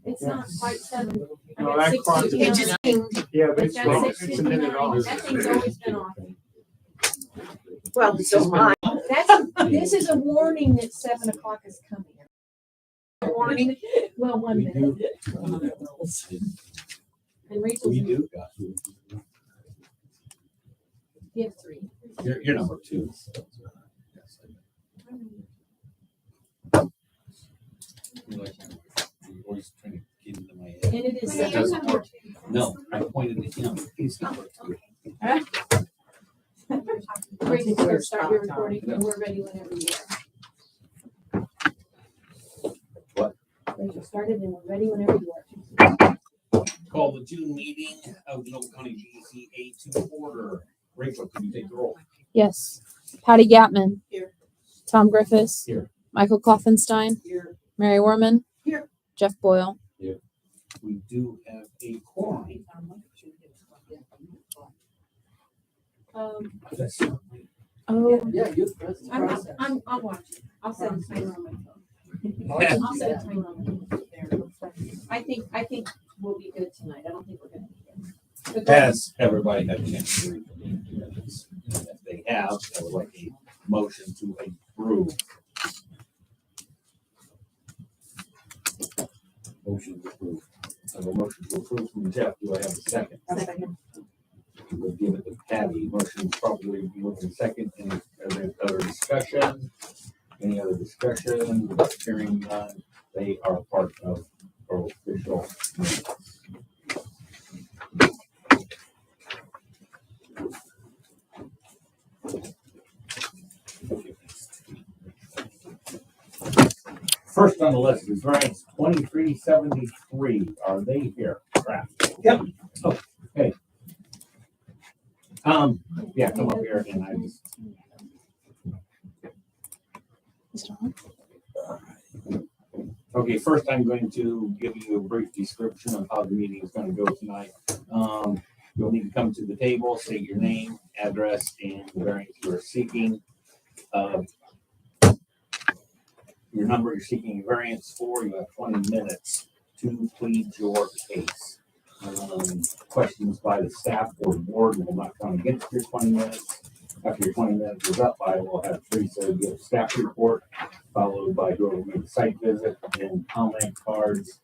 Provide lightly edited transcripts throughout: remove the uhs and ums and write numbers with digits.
It's not quite 7. I No, got that 6 clock to is- It 10. just pinged. Yeah, but It's it's got wrong. 6 It's to a minute 9. off. That thing's always been off. Well, so mine. This is a warning that 7 o'clock is coming. Warning. Well, 1 We minute. do. And Rachel's, We you do. have 3. You're number 2. You're always trying to get into my head. And it is That 7. doesn't work. No, I pointed at him. He's number 2. Rachel's gonna start your recording and we're ready whenever you are. What? Rachel started and we're ready whenever you are. Call the June meeting of the Noble County GCA to order. Rachel, can you take the roll? Yes. Patty Gatman. Here. Tom Griffiths. Here. Michael Klopfenstein. Here. Mary Worman. Here. Jeff Boyle. We do have a quorum. Oh, Yeah, you. I'll watch it. I'll set a timer on my phone. I'll set a timer on my phone. I think we'll be good tonight. I don't think we're gonna be good. Has everybody had a chance to read the minutes? If they have, I would like a motion to approve. Motion to approve. I have a motion to approve from Jeff. Do I have a second? Second. We'll give it to Patty. Motion probably be looking second. Any other discussion? Any other discussion? Hearing none, they are part of our official minutes. First on the list is variance 2373. Are they here? Crap. Yep. Oh, okay. Yeah, come up here and I just. is it on? Okay, first I'm going to give you a brief description of how the meeting is going to go tonight. You'll need to come to the table, state your name, address, and the variance you are seeking. Your number you're seeking a variance for, you have 20 minutes to plead your case. Questions by the staff or the board will not come against your 20 minutes. After your 20 minutes is up, I will have Teresa give a staff report, followed by whoever made the site visit and comment cards.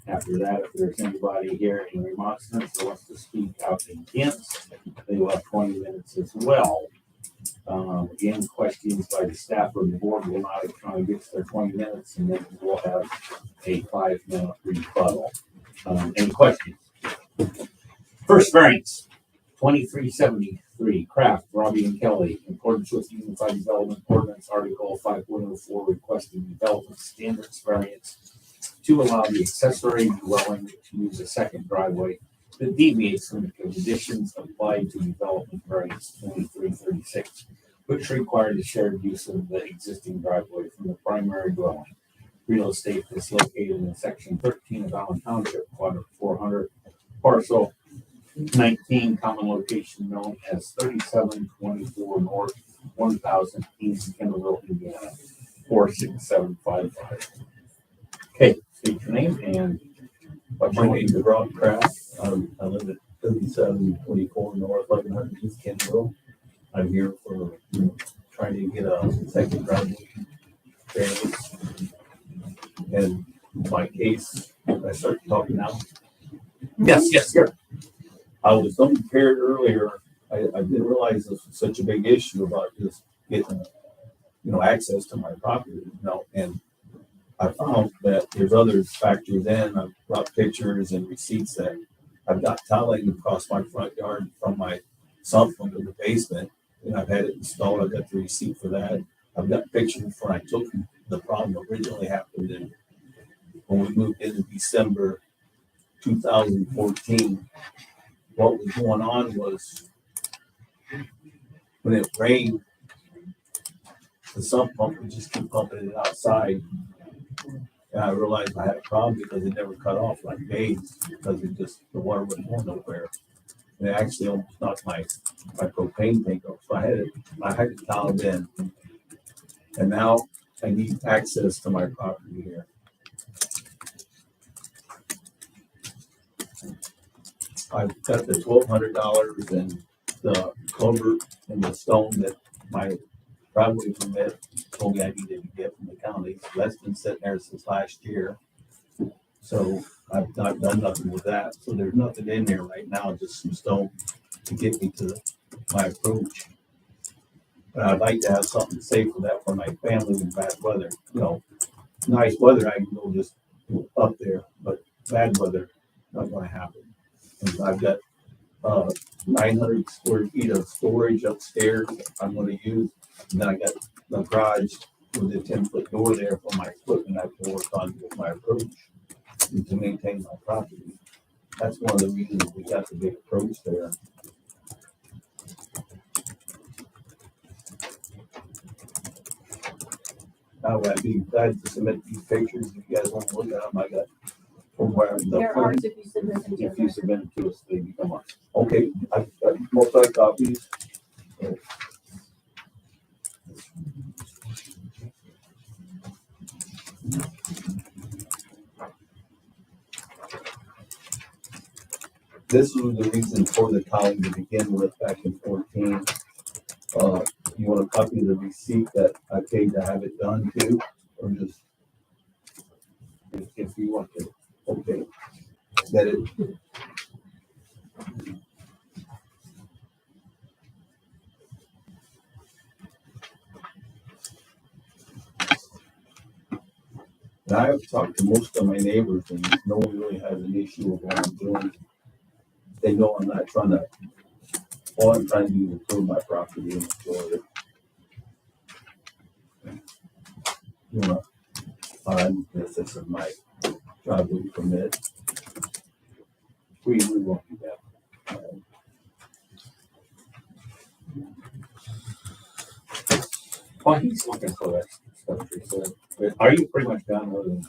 After that, if there's anybody here in remonstrance or wants to speak out against, they will have 20 minutes as well. Again, questions by the staff or the board will not come against their 20 minutes, and then we'll have a 5-minute rebuttal. Any questions? First variance, 2373, Kraft, Robbie and Kelly, in accordance with Unified Development Ordinance Article 5.04, requesting development standards variance to allow the accessory dwelling to use a second driveway that deviates from the conditions applied to development variance 2336, which required the shared use of the existing driveway from the primary dwelling. Real estate is located in section 13 of Allen Township, quadrant 400, parcel 19, common location known as 3724 North 1000 East Kendallville, Indiana 46755. Okay, state your name and what's My your name is Rob Kraft. I live at 3724 North 1100 East Kendall. I'm here for trying to get a second driveway variance. And my case, I start talking now. Yes, sir. I was unprepared earlier. I didn't realize this was such a big issue about just getting, access to my property, and I found that there's other factors in. I've brought pictures and receipts that I've got tiling across my front yard from my sump into the basement, and I've had it installed. I've got the receipt for that. I've got pictures before I took the problem originally happened in when we moved into December 2014. What was going on was when it rained, the sump pump would just keep pumping it outside. And I realized I had a problem because it never cut off like days because the water wasn't going nowhere. And it actually almost knocked my propane tank off. So I had to tile it in. And now I need access to my property here. I've got the $1,200 and the culvert and the stone that my driveway permit told me I needed to get from the county. So that's been sitting there since last year. So I've not done nothing with that. So there's nothing in there right now, just some stone to get me to my approach. But I'd like to have something safe for that for my family in bad weather. You know, nice weather, I can go just up there, but bad weather, not gonna happen. And I've got 900 square feet of storage upstairs I'm gonna use. And then I got the garage with a 10-foot door there for my equipment I can work on with my approach and to maintain my property. That's one of the reasons we got the big approach there. Now, I'd be glad to submit these pictures if you guys want to look at them. I got from where the There are, if you submit them to if you us. submit them to us, they become ours. Okay, I've got multi-copies. This was the reason for the county to begin with back in 14. You want a copy of the receipt that I paid to have it done too, or just if you want to? Okay. That it. And I have talked to most of my neighbors and no one really has an issue with what I'm doing. They know I'm not trying to, all I'm trying to do is improve my property and enjoy it. You know, this is my driveway permit. We won't do that. While he's looking for that stuff, so, are you pretty much done with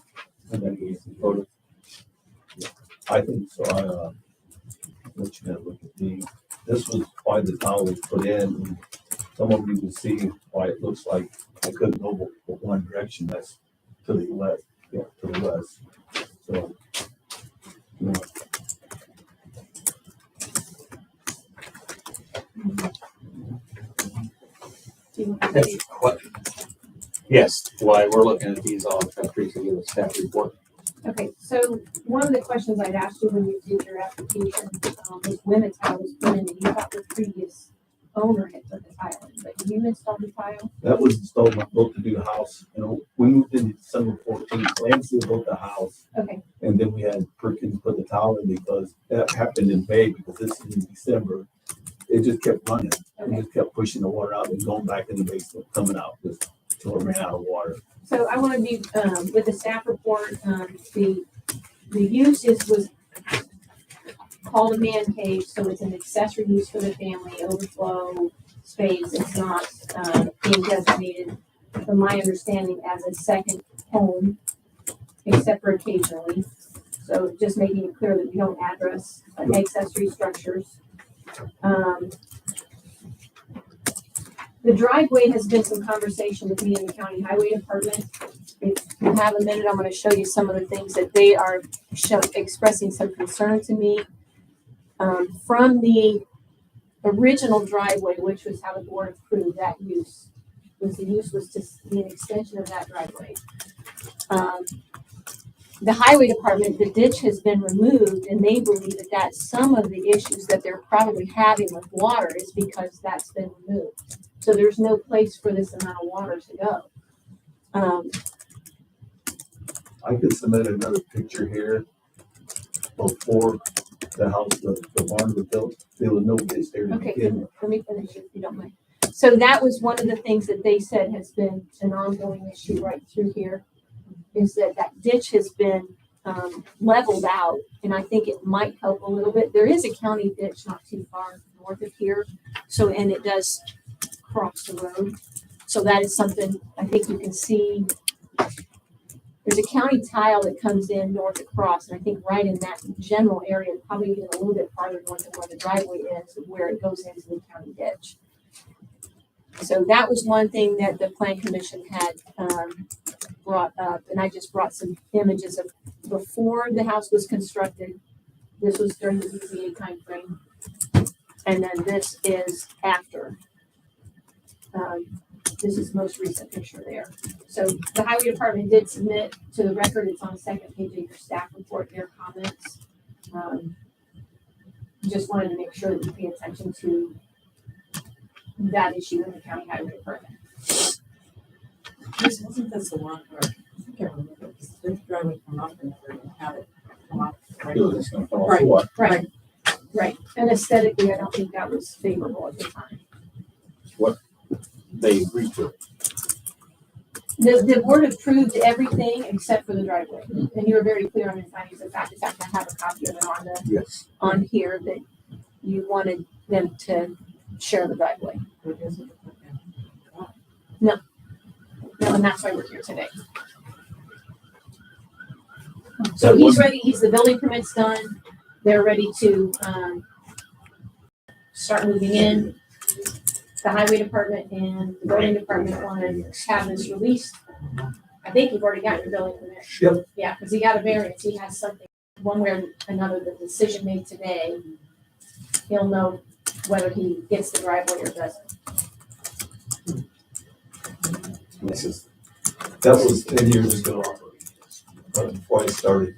any photos? I think so. Let you look at the, this was why the tile was put in. And some of you can see why it looks like I couldn't go one direction. That's to the left, yeah, to the west. So, you know, Do you want That's to- what- Yes, why we're looking at these all countries to give a staff report. Okay, so one of the questions I'd asked you when you did your application, was when the tile was put in, and you thought the previous owner had put the tile in, but you installed the tile? that was installed when I built to do the house. You know, we moved in December 14th. Lansing built the house. Okay, And then we had Perkins put the tile in because that happened in May because this is in December. It just kept running. It okay. just kept pushing the water out and going back in the basement, coming out just until it ran out of water. So I want to be, with the staff report, the use was called a man cave, so it's an accessory use for the family, overflow space. It's not, being designated, from my understanding, as a second home, except for occasionally. So just making it clear that we don't address accessory structures. The driveway has been some conversation with me and the county highway department. If you have a minute, I'm gonna show you some of the things that they are expressing some concern to me. From the original driveway, which was how the board approved that use, the use was to be an extension of that driveway. The highway department, the ditch has been removed, and they believe that that's some of the issues that they're probably having with water is because that's been removed. So there's no place for this amount of water to go. I could submit another picture here before the house, the barn was built. There was no ditch there to Okay, begin with. let me finish if you don't mind. So that was one of the things that they said has been an ongoing issue right through here, is that that ditch has been leveled out, and I think it might help a little bit. There is a county ditch not too far north of here, so, and it does cross the road. So that is something I think you can see. There's a county tile that comes in north across, and I think right in that general area, probably even a little bit farther north of where the driveway is, where it goes into the county ditch. So that was one thing that the plan commission had brought up, and I just brought some images of before the house was constructed This was during the BZA timeframe. And then this is after. This is the most recent picture there. So the highway department did submit to the record, it's on the second page of your staff report, their comments. Just wanted to make sure that you pay attention to that issue in the county highway department. Wasn't this the one where, I can't remember, the driveway come up and we're gonna have it come up? Right. It's gonna come off Right. what? Right, right. And aesthetically, I don't think that was favorable at the time. They agreed to it. The board approved everything except for the driveway. And you were very clear on your findings of fact. In fact, I have a copy of it Yes. on here that you wanted them to share the driveway. What is it? No, and that's why we're here today. So That he's was- ready, the building permit's done, they're ready to, start moving in. The highway department and the building department want to have this released. I think you've already got your building permit. Yep. Yeah, because he got a variance, he has something, one way or another, the decision made today, he'll know whether he gets the driveway or doesn't. That was 10 years ago, but before I started,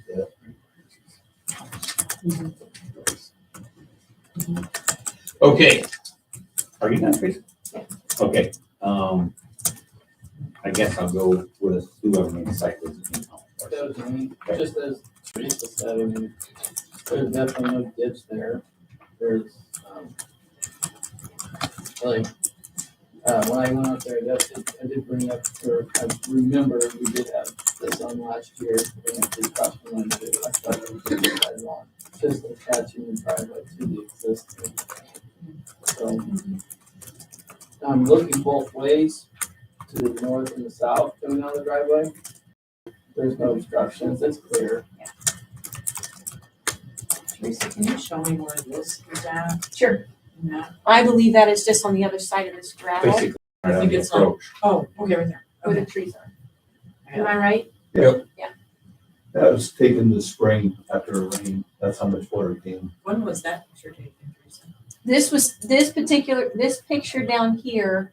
Okay. Are you done, Teresa? Yeah. Okay, I guess I'll go with whoever made the site visit. That was me, just as Teresa said, I mean, there's definitely no ditch there. There's, like, when I went out there, I did bring up, or I remember we did have this on last year, and it did cost me money to, I thought it was gonna be that long, just attaching the driveway to the existing. So, I'm looking both ways, to the north and the south coming out of the driveway. There's no obstructions, it's clear. Teresa, can you show me where this is at? Sure. No. I believe that is just on the other side of this gravel Basically, I think it's on- approach. Oh, okay, right there. where the Okay. trees are. Am I right? that was taken this spring after a rain. That's how much water came. When was that picture taken, Teresa? This picture down here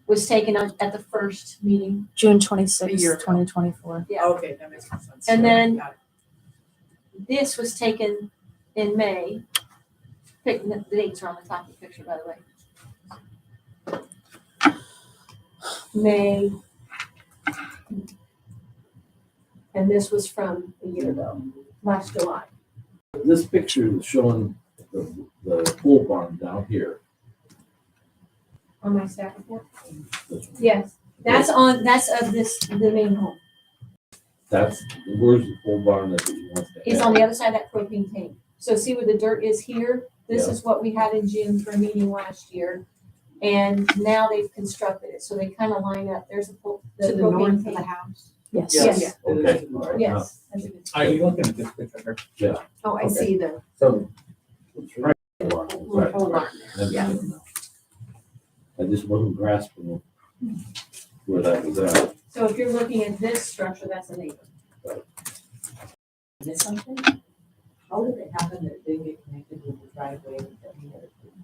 was taken at the first meeting. June A 26th, year ago. 2024. Yeah. Okay, that makes more sense. And then- Got it. This was taken in May. The dates are on the top of the picture, by the way. May. And this was from a year ago, last July. This picture is showing the pole barn down here. On my staff report? Yes, that's of the main home. That's, where's the pole barn that he wants to have? It's on the other side of that propane tank. So see where the dirt is here? This Yeah. is what we had in June for a meeting last year. And now they've constructed it, so they kind of line up. There's the To the north propane of the tank. house. Yes. Yes. Okay. Yes. That's a good- Are you looking at this picture here? Oh, I Okay. see the So, little pole barn there. Yeah. I just wasn't grasping where that was at. So if you're looking at this structure, that's a neighbor. Miss something? How did it happen that it didn't get connected with the driveway that we had approved?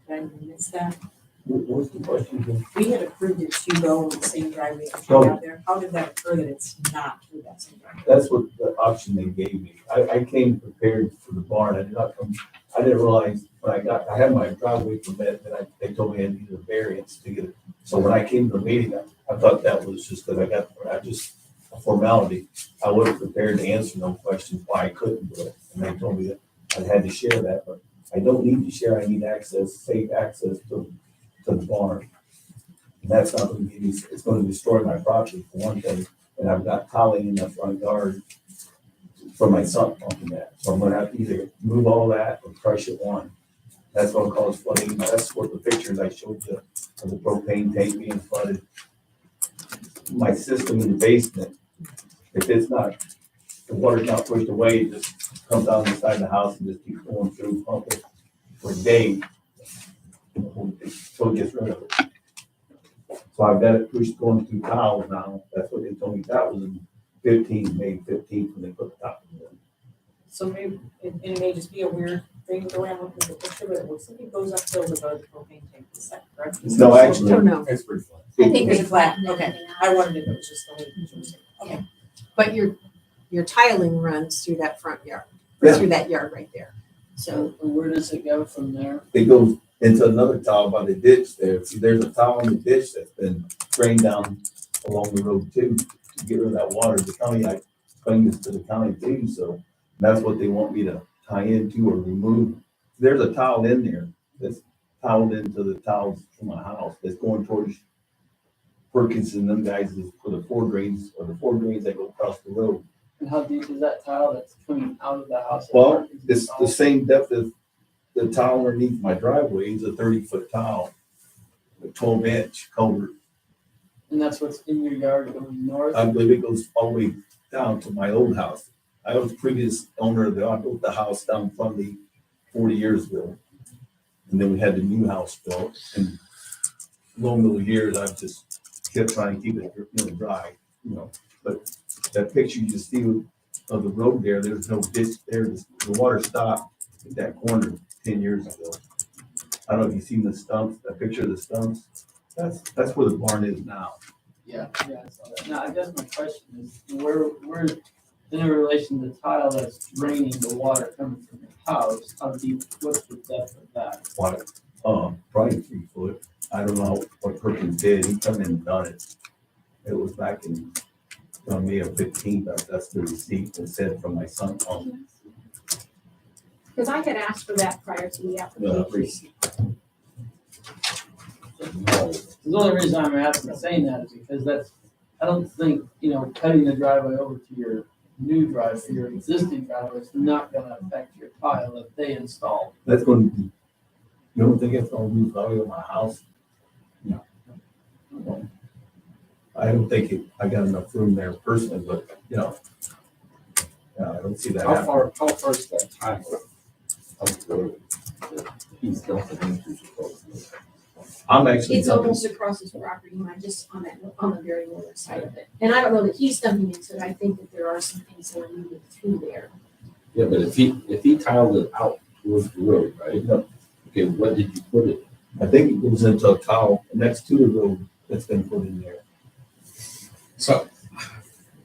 Did I miss that? What's the question? We had approved it to go with the same driveway that Oh. you have there. How did that occur that it's not through that same driveway? That's what the option they gave me. I came prepared for the barn. I did not come, I didn't realize when I had my driveway permit, that they told me I needed a variance to get it. So when I came to the meeting, I thought that was just because I just a formality. I wasn't prepared to answer no questions why I couldn't do it. And they told me that I had to share that, but I don't need to share. I need access, safe access to the barn. And that's not going to give me, it's going to destroy my property for one thing. And I've got tiling in the front yard for my son pumping that. So I'm gonna have to either move all that or crush it one. That's gonna cause flooding. That's what the pictures I showed you of the propane tank being flooded. My system in the basement, if it's not, the water's not pushed away, it just comes down the side of the house and just keeps going through pumping for days. So it gets rid of it. So I've got it pushed going through tiles now. That's what they told me. That was in May 15th when they put the top in. So maybe, it may just be a weird thing the way I'm looking at the picture, but it looks like it goes uphill to the propane tank, is that correct? No, actually, Don't know. It's pretty flat. I think It's it's flat, flat. okay. I wondered if it was just the way the picture was taken. Okay. But your tiling runs through that front yard, Yeah. or through that yard right there. So So where does it go from there? it goes into another tile by the ditch there. See, there's a tile in the ditch that's been drained down along the road too, to get rid of that water. The county, I explained this to the county too, so that's what they want me to tie into or remove. There's a tile in there that's tiled into the tiles from my house that's going towards Perkins and them guys is for the four drains that go across the road. And how deep is that tile that's coming out of the house? Well, it's the same depth as the tile underneath my driveway is a 30-foot tile, a 12-inch culvert. And that's what's in your yard going north? I believe it goes all the way down to my old house. I was previous owner of I built the house down from the 40 years ago. And then we had the new house built, and long those years, I've just kept trying to keep it, dry, But that picture you see of the road there's no ditch there. The water stopped at that corner 10 years ago. I don't know if you've seen the stumps, that picture of the stumps. That's where the barn is now. Yeah, I saw that. Now, I guess my question is, where, in relation to the tile that's draining the water coming from your house, how deep, what's the depth of that? Water, probably 3 foot. I don't know what Perkins did. He come in and done it. It was back in on May 15th. That's the receipt that said from my son. Because I had asked for that prior to the application. The only reason I'm saying that is because I don't think, cutting the driveway over to your new driveway, your existing driveway is not gonna affect your tile that they installed. That's going to be, you don't think it's going to lose value of my house? No. I don't think I got enough room there personally, but, I don't see that How happening. far is that tile up the road? He's got the answers. I'm actually. It's almost across his property line, just on the very northern side of it. And I don't know that he's dumping into it. I think that there are some things that are moving through there. Yeah, but if he tiled it out towards the road, right? No. Okay, what did you put it? I think it goes into a tile next to the road that's been put in there. So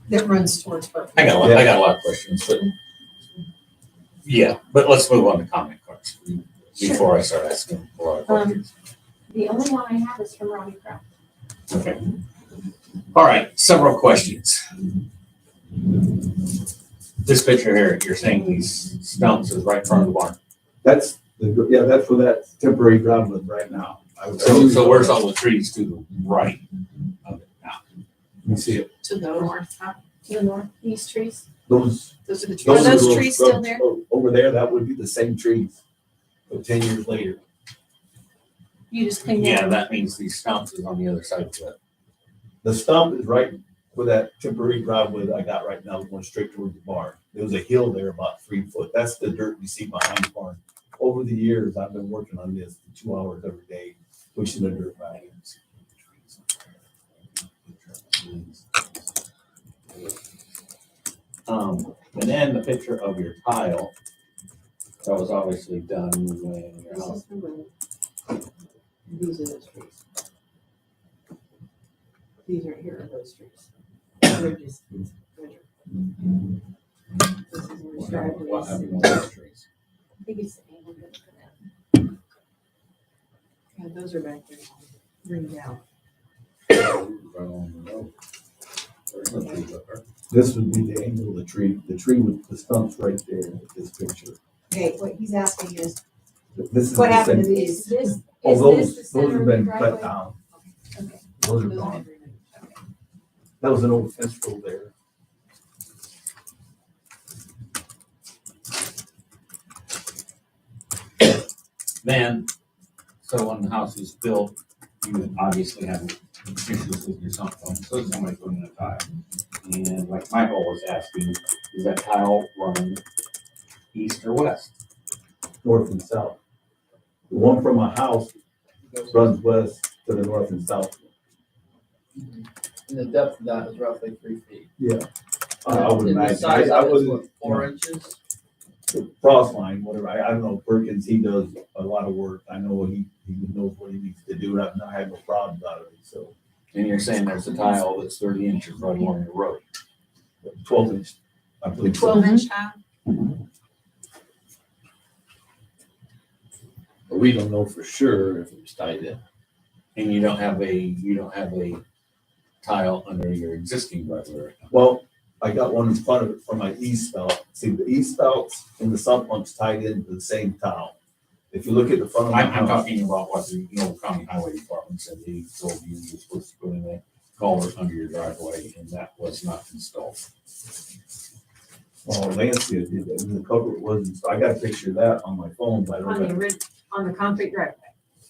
that runs towards Burke. I got a lot of questions, but yeah, but let's move on to comment cards before I start asking a lot of questions. The only one I have is from Robbie Kraft. Okay. All right, several questions. This picture here, you're saying these stumps is right in front of the barn. That's that's where that temporary ground was right now. So where's all the trees to the right of it now? You see it? To the north, To the north, these trees. Those those are the trees. Those Are are those the trees little still there? stumps over there. That would be the same trees, but 10 years later. You just clean that. Yeah, that means these stumps is on the other side of it. The stump is right where that temporary driveway that I got right now, going straight towards the barn. There was a hill there about 3 foot. That's the dirt you see behind the barn. Over the years, I've been working on this for 2 hours every day, pushing the dirt back. And then the picture of your tile, that was obviously done when your house. These are those trees. These right here are those trees. They're just, this is where his driveway What is. happened to those trees? I think it's the angle good for that. Yeah, those are back there, ringed out. Right on the road. There's no trees up there. This would be the angle of the tree with the stumps right there in this picture. Okay, what he's asking is, This is what the happened to same- these? This, Oh, is this those the center have of the been cut driveway? down. Okay. Those are gone. That was an old fence row there. Then, so when the house was built, you would obviously have issues with your sump pump, so somebody put in a tile. And like Michael was asking, is that tile run east or west? North and south. The one from my house runs west to the north and south. And the depth of that is roughly 3 feet. Yeah. I would And the imagine. size I of it is wasn't, what, 4 inches? the frost line, whatever, I don't know, Perkins, he does a lot of work, I know he knows what he needs to do, and I have no problems out of it, so. And you're saying there's a tile that's 30 inches right along the road. 12 inch, I believe. so. 12-inch tile? But we don't know for sure if it was tied in. And you don't have a tile under your existing driveway. Well, I got one in front of it for my east spout. See, the east spouts and the sump pump's tied into the same tile. If you look at the front of my I'm house, talking about what the Noel County Highway Department said they told you you're supposed to put in a culvert under your driveway, and that was not installed. well, Lancia did that, and the culvert wasn't, so I got a picture of that on my phone, but I On don't the have, on the concrete driveway.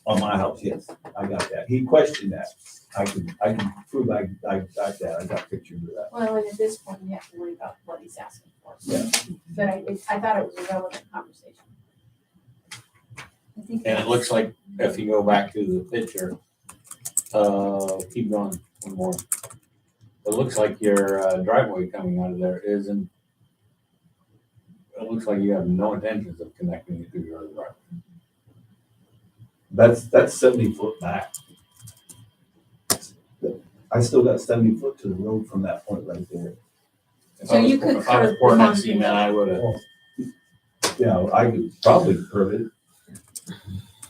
on my house, yes, I got that. He questioned that. I can prove I got that, I got pictures of that. Well, and at this point, we have to worry about what he's asking for. Yeah. But I thought it was a relevant conversation. I think And it looks like if you go back to the picture, keep going one more. It looks like your driveway coming out of there isn't, it looks like you have no intentions of connecting it to your other driveway. That's 70 foot back. I still got 70 foot to the road from that point right there. If So I was- you could If I was curb pouring the that cement, I would have. Yeah, I could probably curve it.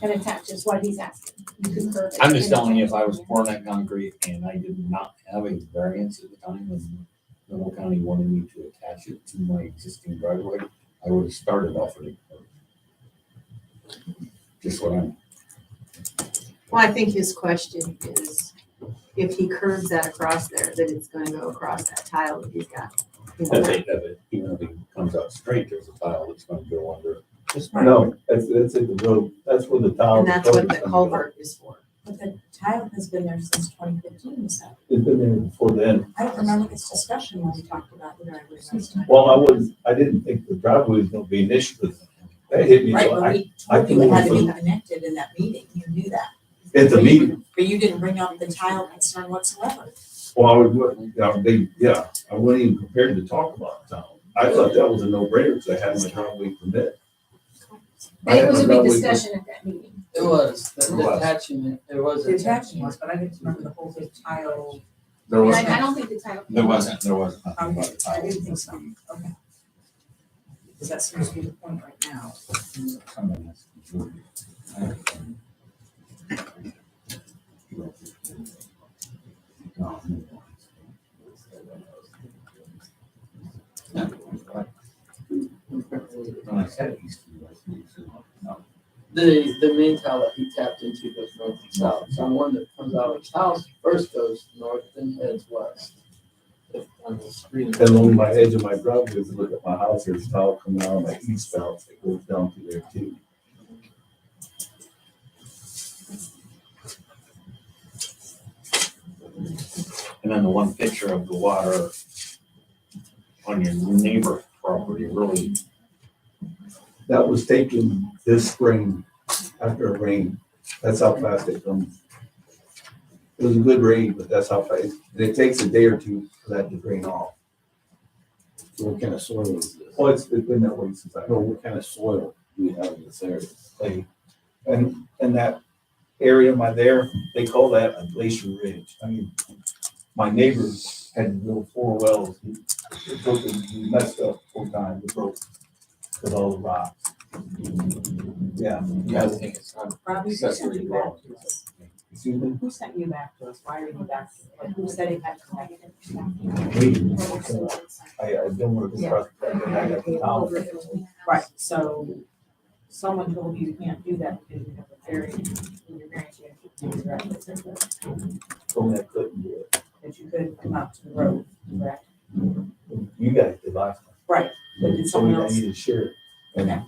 And attach is what he's asking. You could curve it. I'm just telling you, if I was pouring that concrete and I did not have a variance at the time and Noble County wanted me to attach it to my existing driveway, I would have started off with a curb. Just what I'm, Well, I think his question is if he curves that across there, that it's gonna go across that tile that he's got. even if it comes out straight, there's a tile that's gonna go under. No, that's at the road. That's where the tile. And that's what the culvert is for. But the tile has been there since 2015, so It's been there before then. I don't remember this discussion when we talked about the driveway last time. Well, I didn't think the driveway was gonna be an issue, but that hit me. Right, so but I- we I told you it had to be think- connected in that meeting, you knew that. It's a But you meeting. didn't- But you didn't bring up the tile concern whatsoever. Well, I wouldn't even prepared to talk about tile. I thought that was a no-brainer because I had my driveway permit. And it was a big discussion at that meeting. It was, the It was. attachment, it was. The attachment was, but I didn't remember the whole big tile. There And wasn't, I don't think the title. there wasn't nothing about the I tile. didn't think so, okay. Because that seems to be the point right now. Somebody has to do The main tile that he tapped into goes north and south, so one that comes out of his house first goes north and heads west. If on the screen. And along my edge of my driveway, if you look at my house, there's tile coming out of my east spout that goes down to there too. And then the one picture of the water on your neighbor property, really, That was taken this spring after a rain. That's how fast it comes. It was a good rain, but that's how fast. And it takes a day or two for that to drain off. So what kind of soil is this? Well, it's been that way since I No, what kind of soil do we have in this area? played. And that area my there, they call that a glacier ridge. I mean, my neighbors had to drill 4 wells. He messed up 4 times, it broke with all the rocks. Yeah. yeah, I think it's not Robbie, who sent accessory you back dwelling. to us? Excuse me? Who sent you back to us? Why are you back? Like, who said it had connected? I don't want to discuss that. I got the town. Right, so someone told you you can't do that because you have a variance, in your variance, you have to do that, Told me I couldn't do it. that you couldn't come out to the road, correct? You guys did last time. Right, but did someone I else? need to share it. And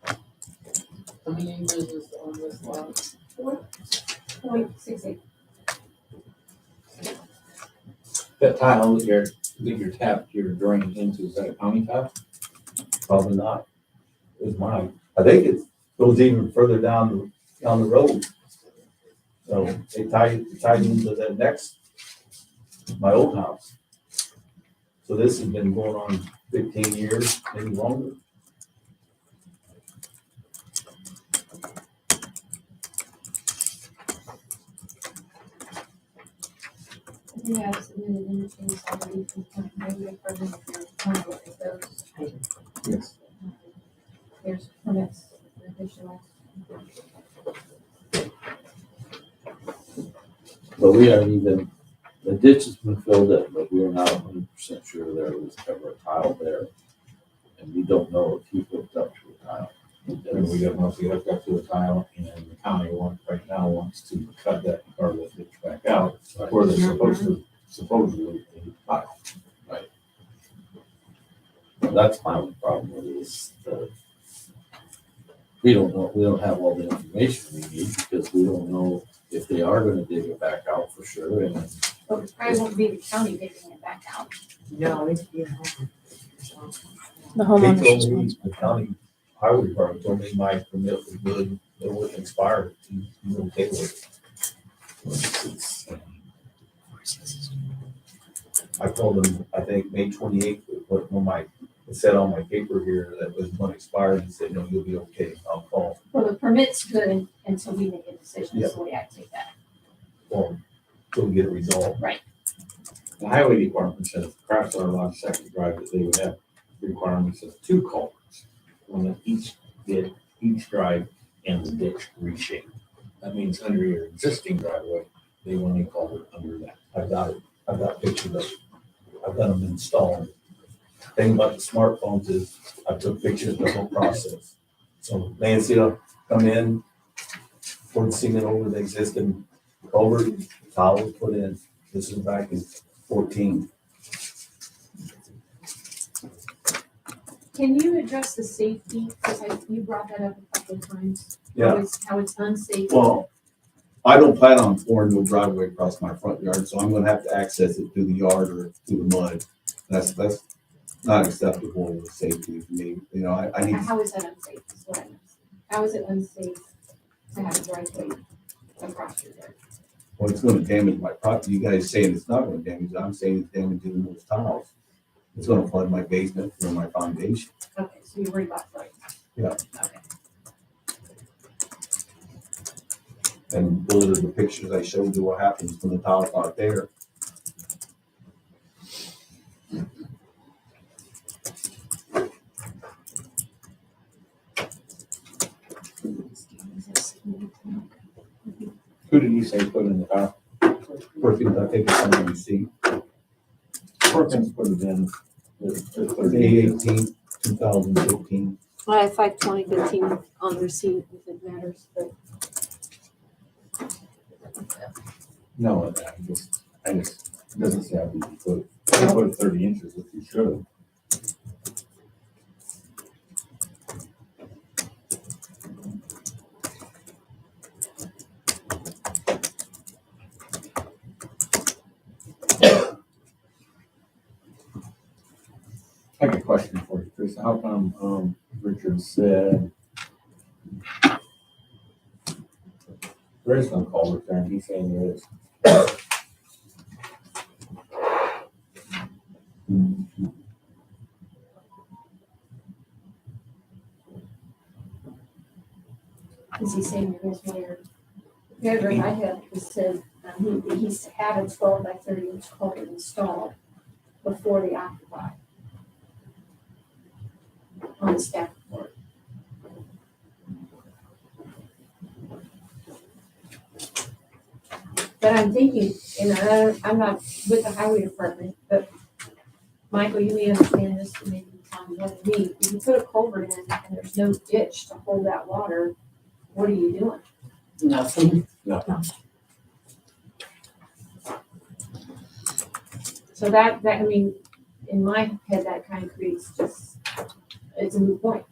How many acres is on this lot? 0.68. That tile that you're tapped, you're draining into, is that a county tile? probably not. It's mine. I think it goes even further down the road. So they tied into the next, my old house. So this has been going on 15 years, maybe longer. You have submitted images already from the highway department if you're comfortable with those. Yes. There's permits for additional. But we aren't even, the ditch has been filled in, but we are not 100% sure there was ever a tile there. And we don't know if he hooked up to a tile. And we don't know if he hooked up to a tile, and the county right now wants to cut that part of the ditch back out, where they're supposedly a tile. Well, that's my only problem with it is we don't know, we don't have all the information we need because we don't know if they are gonna dig it back out for sure. And But it probably won't be the county digging it back out. No, it's, you know. The They homeowner's told me, responsible. the county highway department told me my permit was good, it wouldn't expire, he's okay with it. I told them, I think May 28th, it said on my paper here that was when it expired, he said, no, you'll be okay, I'll call. Well, the permit's good until we make a decision, that's the way I take that. Well, till we get it resolved. The highway department says Craftsware Lodge Second Drive, that they would have requirements of 2 culverts. One at each drive and the ditch reshaped. That means under your existing driveway, they want a culvert under that. I've got pictures of it. I've got them installed. Thing about the smartphones is I took pictures of the whole process. So Nancy will come in, we're seeing it over the existing culvert, tile was put in. This is back in 14. Can you address the safety, because you brought that up a couple of times. Yeah. How it's unsafe. Well, I don't plan on pouring no driveway across my front yard, so I'm gonna have to access it through the yard or through the mud. That's not acceptable with safety for me. You know, I need, How is that unsafe, is what I meant. How is it unsafe to have a driveway across your yard? well, it's gonna damage my property. You guys saying it's not gonna damage it. I'm saying it's damaging those tiles. It's gonna flood my basement through my foundation. Okay, so you're worried about flooding? Yeah. Okay. And those are the pictures I showed you what happens when the tile's not there. Who did you say put in the tile? Perfect, I think it's on the receipt. Perkins put it in the 30. 18, 2015. I have 5/20/15 on the receipt, if it matters, but. No, I just, it doesn't say how deep you put it. You put it 30 inches, if you should. I got a question for you, Teresa. How come, Richard said there is no culvert there, and he's saying there is? Is he saying there is where? Paragraph I have, he said, he's had a 12 by 30 inch culvert installed before they occupy. On the staff report. But I'm thinking, and I'm not with the highway department, but Michael, you may understand this, and maybe Tom more than me. If you put a culvert in and there's no ditch to hold that water, what are you doing? Nothing. So that, I mean, in my head, that kind of creates just, it's a moot point,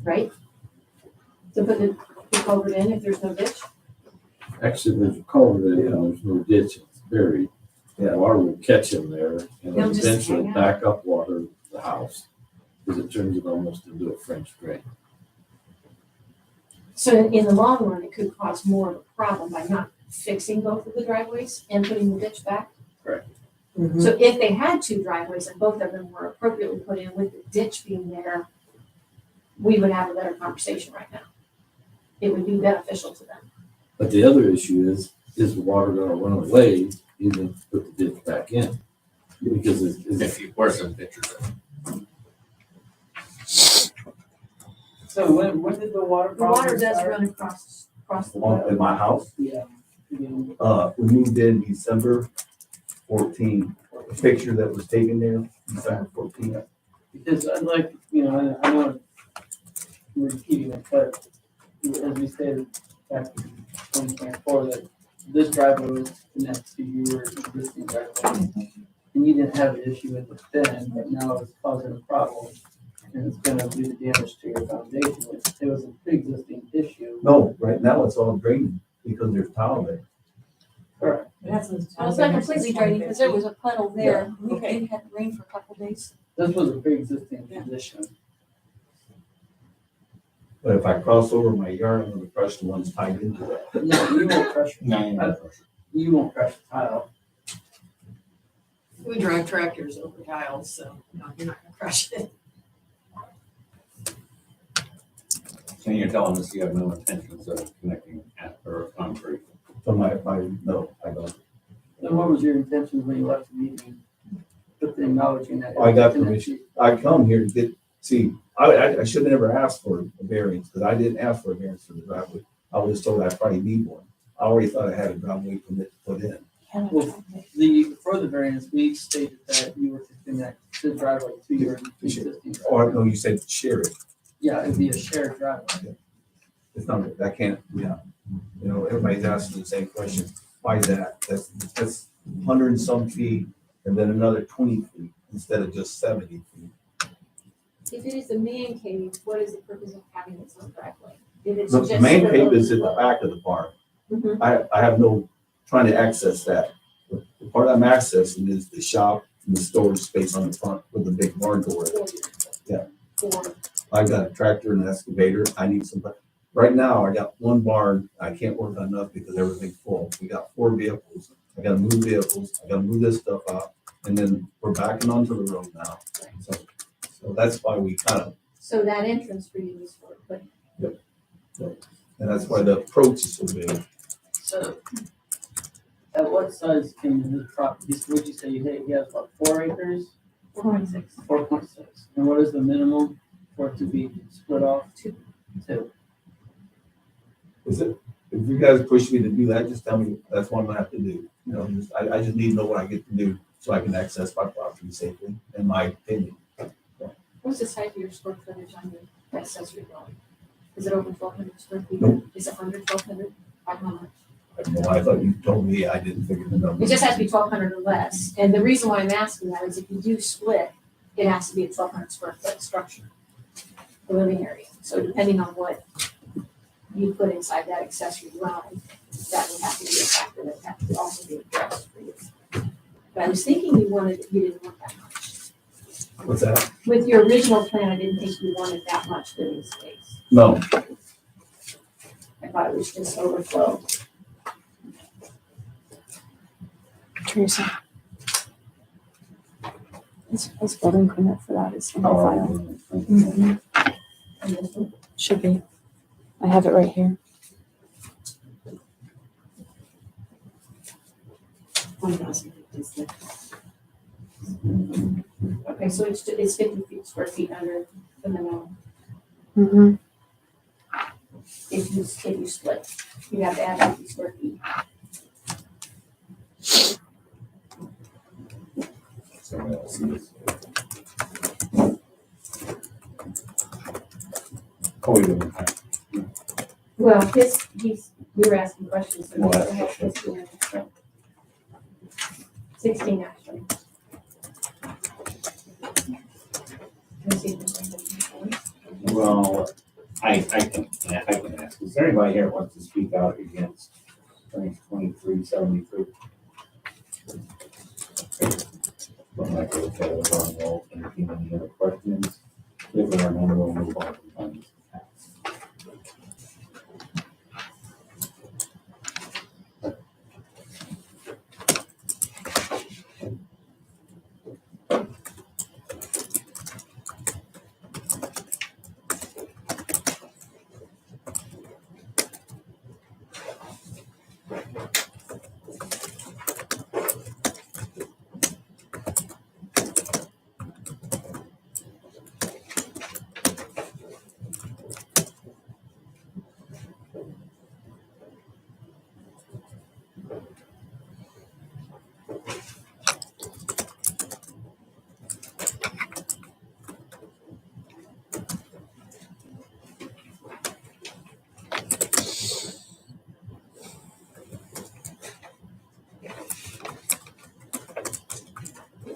right? To put the culvert in if there's no ditch? actually, there's a culvert in and there's no ditch, it's buried. Yeah. Water will catch in there and They'll it'll just eventually hang out. back up water the house. Because it turns it almost into a French drain. So in the long run, it could cause more of a problem by not fixing both of the driveways and putting the ditch back? Correct. So if they had two driveways and both of them were appropriately put in with the ditch being there, we would have a better conversation right now. It would be beneficial to them. But the other issue is the water gonna run away, even put the ditch back in? Because If you, where's the pictures? So when did the water The problem water does start? run across the On, road. in my house, Yeah. we moved in December 14. The picture that was taken there, December 14. Because I'd like, I know I'm repeating it, but as we stated back in 2024, that this driveway was connected to your existing driveway. And you didn't have an issue with it then, but now it's causing a problem. And it's gonna do the damage to your foundation, which it was a pre-existing issue. No, right now it's all draining because there's tile there. Correct. So it's not completely draining because there was a puddle there. It had rained for a couple days. This was a pre-existing condition. But if I cross over my yard, I'm gonna crush the ones tied into that. No, you won't crush, No. you won't crush the tile. We drive tractors over tiles, so no, you're not gonna crush it. So you're telling us you have no intentions of connecting or concrete? So no, I don't. Then what was your intention when you left the meeting? With the acknowledging that. I got permission. I come here to I should have never asked for a variance because I didn't ask for a variance for the driveway. I was told I probably need one. I already thought I had a driveway permit to put in. Well, for the variance, we stated that you were to connect the driveway to your existing Or driveway. no, you said share it. Yeah, it'd be a shared driveway. It's not, I can't, yeah. You know, everybody's asking the same question. Why is that? That's 100 and some feet and then another 20 feet instead of just 70 feet. If it is a man cave, what is the purpose of having its own driveway? If it's The just main for cave is at the overflow. back of the barn. Mhm. I have no, trying to access that. The part I'm accessing is the shop and the storage space on the front with the big barn door. Yeah. For- I got a tractor and an excavator. I need some, right now I got one barn. I can't work on enough because everything's full. We got 4 vehicles. I gotta move vehicles. I gotta move this stuff out. And then we're backing onto the road now. So that's why we kind of, So that entrance for you is for, but and that's why the approach is so big. So at what size can his property, would you say he has about 4 acres? 4.6. 4.6. And what is the minimum for it to be split off? 2. Is it, if you guys push me to do that, just tell me that's what I'm gonna have to do. You know, I just need to know what I get to do so I can access my property safely, in my opinion. What's the size of your square footage on your accessory dwelling? Is it over 1,200 square feet? Nope. Is it under 1,200? By how much? I don't know, I thought you told me, I didn't figure the number. It just has to be 1,200 or less. And the reason why I'm asking that is if you do split, it has to be a 1,200 square foot structure, the living area. So depending on what you put inside that accessory dwelling, that would have to be a factor that would have to also be addressed for you. But I was thinking you didn't want that much. What's that? With your original plan, I didn't think you wanted that much living space. No, I thought it was just overflow. Teresa. His building permit for that is in the file. Should be. I have it right here. Okay, so it's 50 square feet under the minimum. Mm-hmm. If you split, you have to add 50 square feet. Someone else is. Oh, we don't have. Well, you were asking questions. So Well, I have 15, so 16 actually. Can I see if there's anything? Well, I can ask, is there anybody here that wants to speak out against range 2373? But like I said, we're on roll, entertain any other questions? If there are none, we'll move on.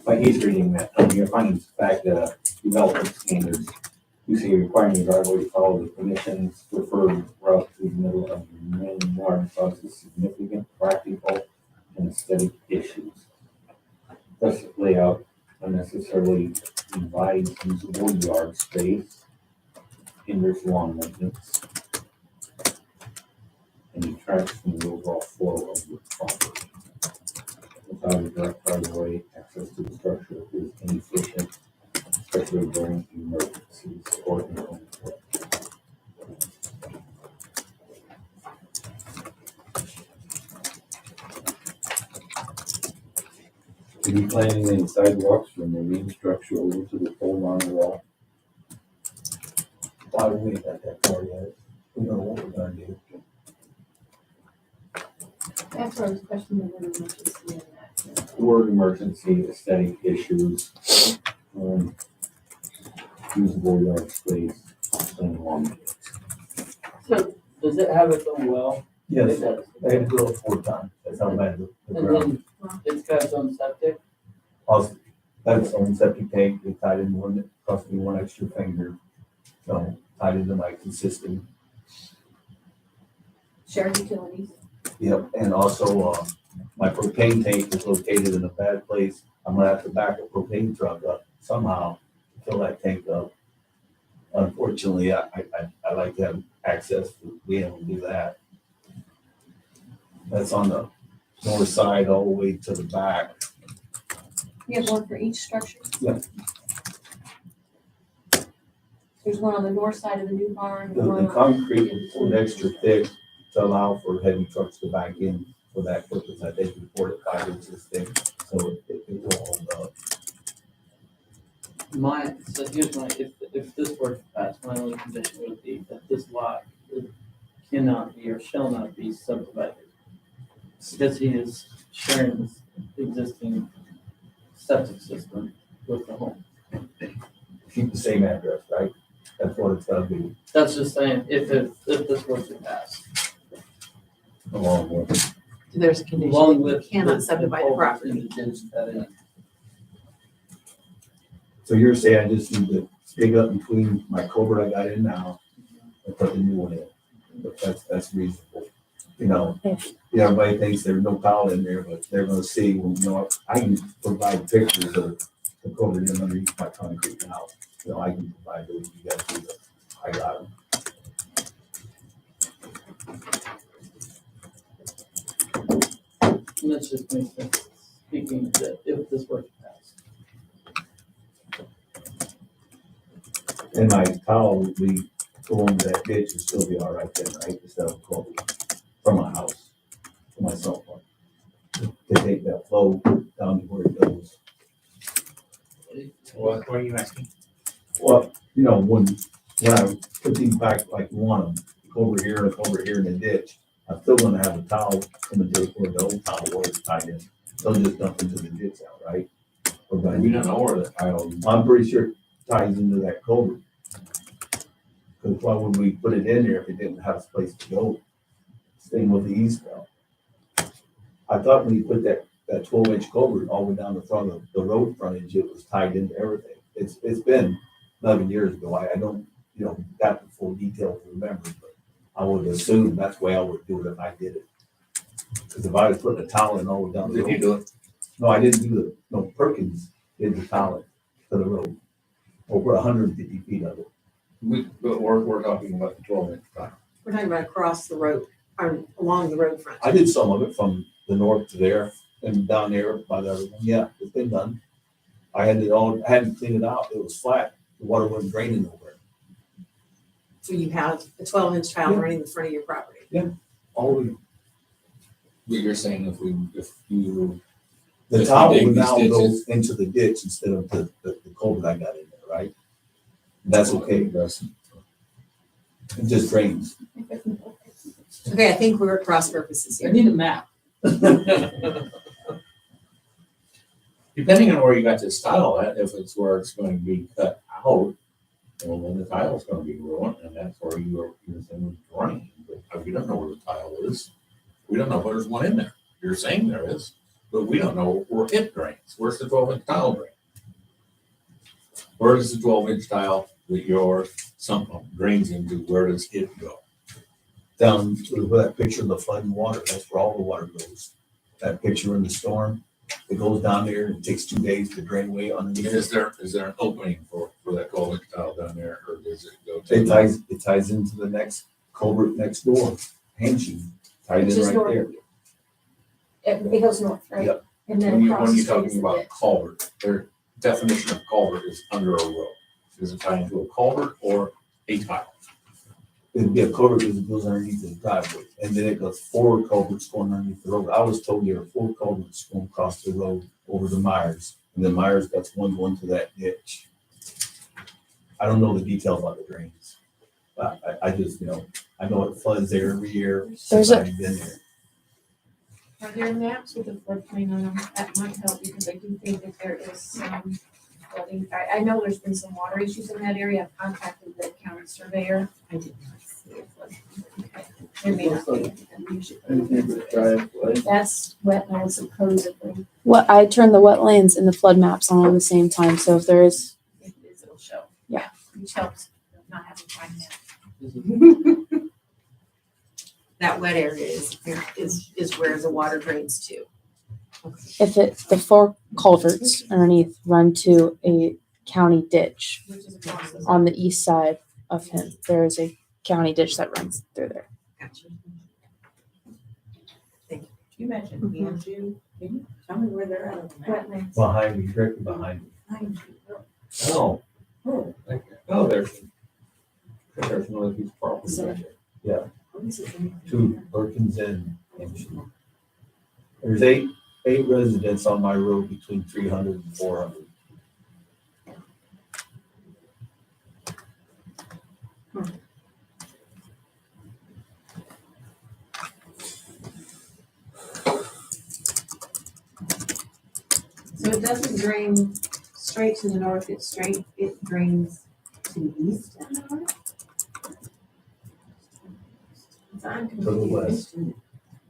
Like he's reading that, you're finding the fact that development standards, you see requiring the driveway to follow the conditions preferred route through the middle of the main yard causes significant practical and aesthetic issues. Thus layout unnecessarily divides usable yard space, hinders lawn maintenance, and detracts from the overall flow of the property. Without a direct right of way, access to the structure is inefficient, especially during emergencies or in conflict. Are you planning any sidewalks from the main structure over to the pole barn wall? Why we ain't got that far yet? We don't know what we're gonna do. That's where I was questioning the emergency in that. Word emergency, aesthetic issues, usable yard space, and lawn maintenance. So, does it have its own well? Yes, It does. they had to drill it 4 times. That's how bad the And ground. then it's got its own septic? Also, that's on septic tank, they tied in one, that cost me 1 extra finger. So tied into my consistent, Shared utilities. yep, and also, my propane tank is located in a bad place. I'm gonna have to back a propane truck up somehow to fill that tank up. Unfortunately, I like to have access to being able to do that. That's on the north side all the way to the back. You have one for each structure? Yep. There's one on the north side of the new barn. The one on- concrete is poured extra thick to allow for heavy trucks to back in for that purpose. I think we poured it 5 inches thick, so it will hold up. Here's my, if this were to pass, my only condition would be that this lot cannot be or shall not be subdivided. Because he is sharing this existing septic system with the home. Keep the same address, right? That's what it's gotta be. That's just saying, if this were to pass. Along with. There's a condition Along that with. you cannot subdivide the culvert property. and the ditch that in. So you're saying I just need to dig up between my culvert I got in now and put the new one in? But that's reasonable. You know, everybody thinks there's no tile in there, but they're gonna see, well, you know, I can provide pictures of the culvert in underneath my concrete now. You know, I can provide those, you guys do that. I got them. And that's just me speaking that if this were to pass. And my towel would be going to that ditch and still be all right then, right? Instead of culvert from my house, to my cell phone. To take that flow down to where it goes. What are you asking? Well, you know, when I put these back like you want them, over here and over here in the ditch, I'm still gonna have a towel coming to where the old towel was tied in. They'll just dump into the ditch out, right? Or by- We don't know where the tile is. I'm pretty sure it ties into that culvert. Cause why would we put it in there if it didn't have a place to go? Same with the east belt. I thought when you put that 12-inch culvert all the way down the front of the road frontage, it was tied into everything. It's been 11 years ago. I don't, you know, got the full detail to remember, but I would assume that's the way I would do it if I did it. Cause if I was putting a towel in all the way down the road. Did you do it? No, I didn't do no, Perkins did the towel to the road. Over 150 feet of it. But we're talking about the 12-inch tile. We're talking about across the road, or along the road front. I did some of it from the north to there and down there by the other one. Yeah, it's been done. I hadn't cleaned it out. It was flat. The water wasn't draining nowhere. So you have a 12-inch tile Yeah. running in the front of your property. All the But you're saying if you The If towel you dig would these now go ditches- into the ditch instead of the culvert I got in there, right? That's okay. That's- It just drains. Okay, I think we're at cross purposes I here. need a map. Depending on where you got this tile at, if it's where it's going to be cut out, well, then the tile's gonna be ruined, and that's where you're saying drain. But we don't know where the tile is. We don't know if there's one in there. You're saying there is. but we don't know where it drains. Where's the 12-inch tile drain? Where does the 12-inch tile that your sump pump drains into, where does it go? Down to that picture of the flood and water, that's where all the water goes. That picture in the storm, it goes down there and takes 2 days to drain away underneath. Is there an opening for that 12-inch tile down there, or does it go to? It ties into the next culvert next door, Hanshin, tied Which in is right north. there. It goes north, right? Yep. And then When across you're the street talking is the about ditch. culvert, their definition of culvert is under a road. Does it tie into a culvert or a tile? It'd be a culvert because it goes underneath the driveway, and then it goes 4 culverts going underneath the road. I was told there are 4 culverts going across the road over to Myers, and then Myers got one going to that ditch. I don't know the details about the drains, but I just, I know it floods there every year since There's a- I've been there. Are there maps with the floodplain on them? That might help because I do think that there is some flooding. I know there's been some water issues in that area. I've contacted the county surveyor. I did not see it. There may not be. That's wetlands supposedly. What, I turned the wetlands and the flood maps on at the same time, so if there is, If it is, it'll show. Yeah. Which helps not having to find that. That wet area is where the water drains to. the 4 culverts underneath run to a county ditch Which is across the. on the east side of him. There is a county ditch that runs through there. Gotcha. You mentioned Anju, can you tell me where they're at on the map? Wetlands. Behind me, directly behind me. Oh. Oh, there's another piece of property right there. 2 Perkins and Hanshin. There's 8 residents on my road between 300 and 400. So it doesn't drain straight to the north, it drains to the east and the north? So I'm To the west. confused.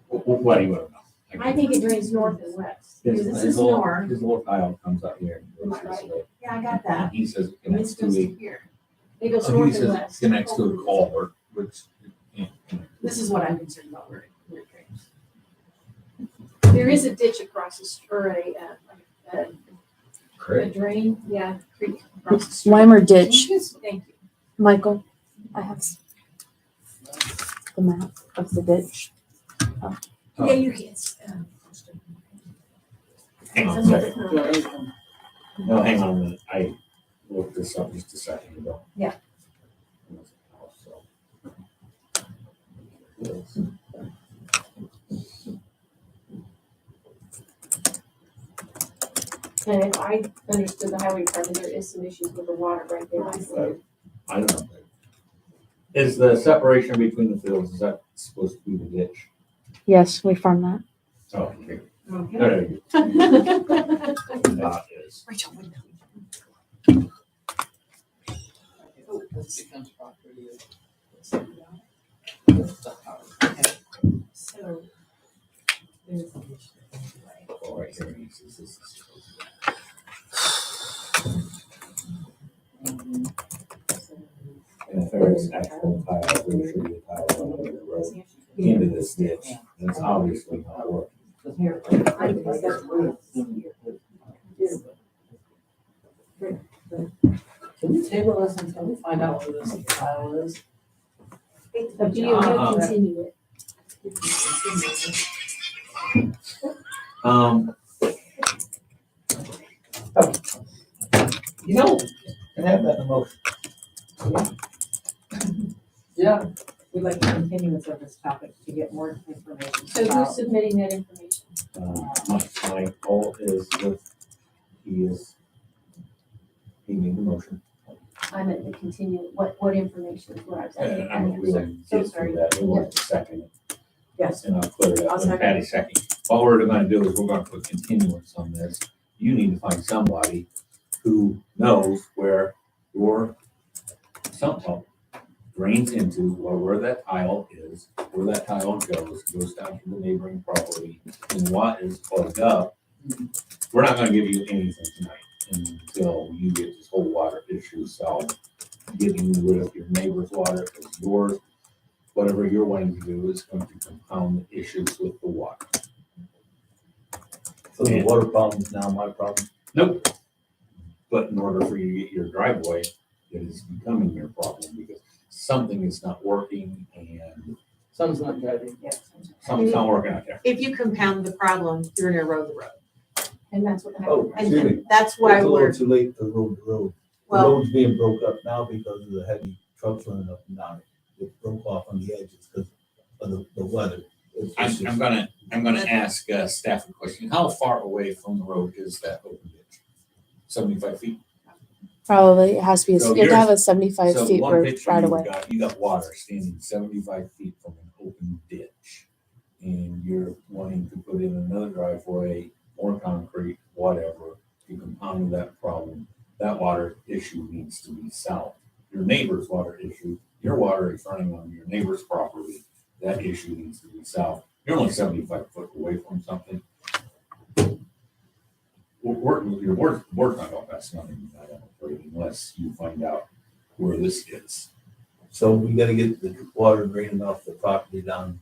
What do you want to know? I think it drains north and west, because this is north. His little tile comes out here. and goes this way. Yeah, I got that. He says it And connects this to goes to a, here. It goes he north and says it west. connects to a culvert, which, This is what I'm concerned about, where it drains. There is a ditch across the, or a drain, yeah, creek across the street. Weimer Ditch, Thank you. Michael, I have the map of the ditch. Yeah, you can. hang on a second. No, hang on a minute. I looked this up just a second ago. Yeah. And if I understood the highway department, there is some issues with the water right there. I don't know. Is the separation between the fields, is that supposed to be the ditch? Yes, we farm that. Oh, okay. Okay. There you go. That is. Rachel would know. Oh, this becomes property of. So. there's an issue. Oh, right here. He says this is- And if there is actual tile, there should be a tile on the road into this ditch. That's obviously not working. Can we table this until we find out where this tile is? But do you will continue it? You know, can I have that in a motion? Yeah. We'd like to continue of this topic to get more information. So who's submitting that information? My goal is with, he made the motion. I meant to continue, what information is what I was And asking. I'm willing to get through that. It was the second. Yes. And I'll clear it I'll up when second. Patty's second. What we're gonna do is we're gonna put continuance on this. You need to find somebody who knows where your sump pump drains into where that tile is, where that tile goes down to the neighboring property, and what is plugged up. We're not gonna give you anything tonight until you get this whole water issue solved. Getting rid of your neighbor's water is yours. Whatever you're wanting to do is going to compound the issues with the water. So the water problem is now my problem. Nope. But in order for you to get your driveway, it is becoming your problem because something is not working and Sun's not driving. something's not working out there. If you compound the problem, you're gonna erode the road. And that's what Oh, happened. excuse me. That's why It's a we're, little too late to road the road. The well, road's being broke up now because of the heavy trucks running up and down. It broke off on the edges because of the weather. It's just- I'm gonna ask staff a question. How far away from the road is that open ditch? 75 feet? Probably it has to be, So you have to have a So 75 feet one picture right you away. got, you got water standing 75 feet from an open ditch. And you're wanting to put in another driveway, more concrete, whatever, to compound that problem. That water issue needs to be solved. Your neighbor's water issue, your water is running on your neighbor's property. That issue needs to be solved. You're only 75 foot away from something. We're not gonna pass nothing, I don't afraid, unless you find out where this is. So we gotta get the water draining off the property down.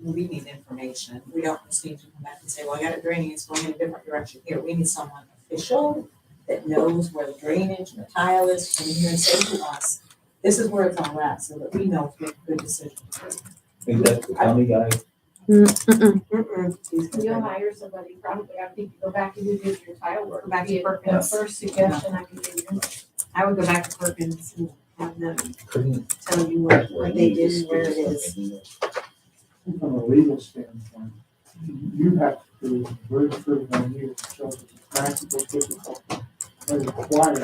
We need information. We don't just need to come back and say, well, I got it draining, it's going in a different direction here. We need someone official that knows where the drainage and the tile is, to come in here and say to us, this is where it's all at, so that we know to make a good decision. Ain't that the county guy? You'll hire somebody, probably, I think, go back and do your tile work. Go back to Be the Perkins. first suggestion I can give you. I would go back to Perkins and have them Couldn't- tell you what they did and where it is. From a legal standpoint, you have to prove, we're proving on you, so it's practical difficulty. That requires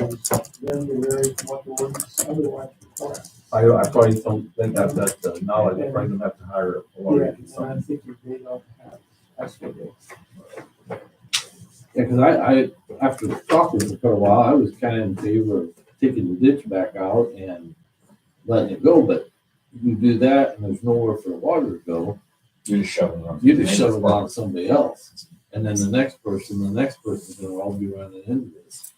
them to vary from what the ordinance otherwise requires. I probably don't think I've got the knowledge. I probably don't have to hire a Yeah, lawyer. and I think you may not have, that's what it is. Yeah, cause I, after talking for quite a while, I was kind of in favor of taking the ditch back out and letting it go, but you do that and there's nowhere for the water to go, You're just shoving it on. you just shove it on somebody else. And then the next person's gonna all be running into this.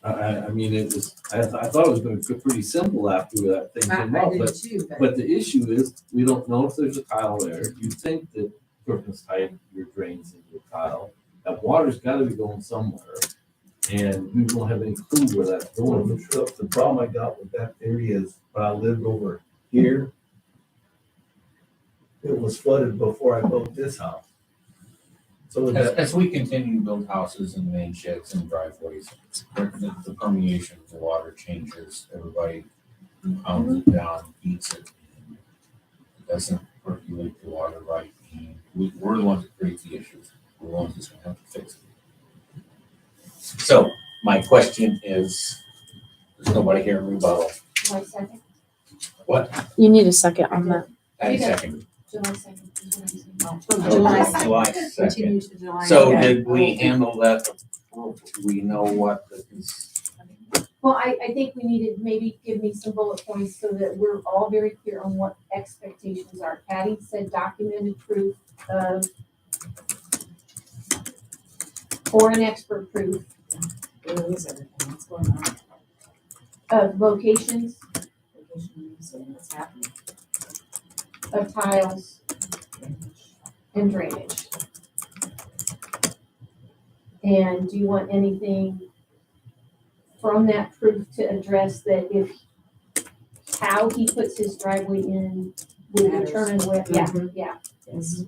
I mean, it was, I thought it was gonna be pretty simple after that thing came out, but too, But the issue is, we don't know if there's a tile there. You think that Perkins tied your drains into a tile. That water's gotta be going somewhere. And we don't have any clue where that's Well, going. the problem I got with that area is when I lived over here, it was flooded before I built this house. So As, that, as we continue to build houses and main sheds and driveways, the permeation of the water changes, everybody pounds it down, heats it, and it doesn't percolate the water right. And we're the ones that create the issues, we're the ones that's gonna have to fix it. So, my question is, there's nobody here in rebuttal, July second, what? You need a second on that. I second. July second is when I'm saying. July second. Continue to July. So Okay. did we handle that? Do we know what is? Well, I think we need to maybe give me some bullet points so that we're all very clear on what expectations are. Patty said documented proof of, or an expert proof Where is everything? What's going on? of locations, Vacation use and what's happening? of tiles, and drainage. And do you want anything from that proof to address that if how he puts his driveway in will Matters. determine what, yeah. Yes.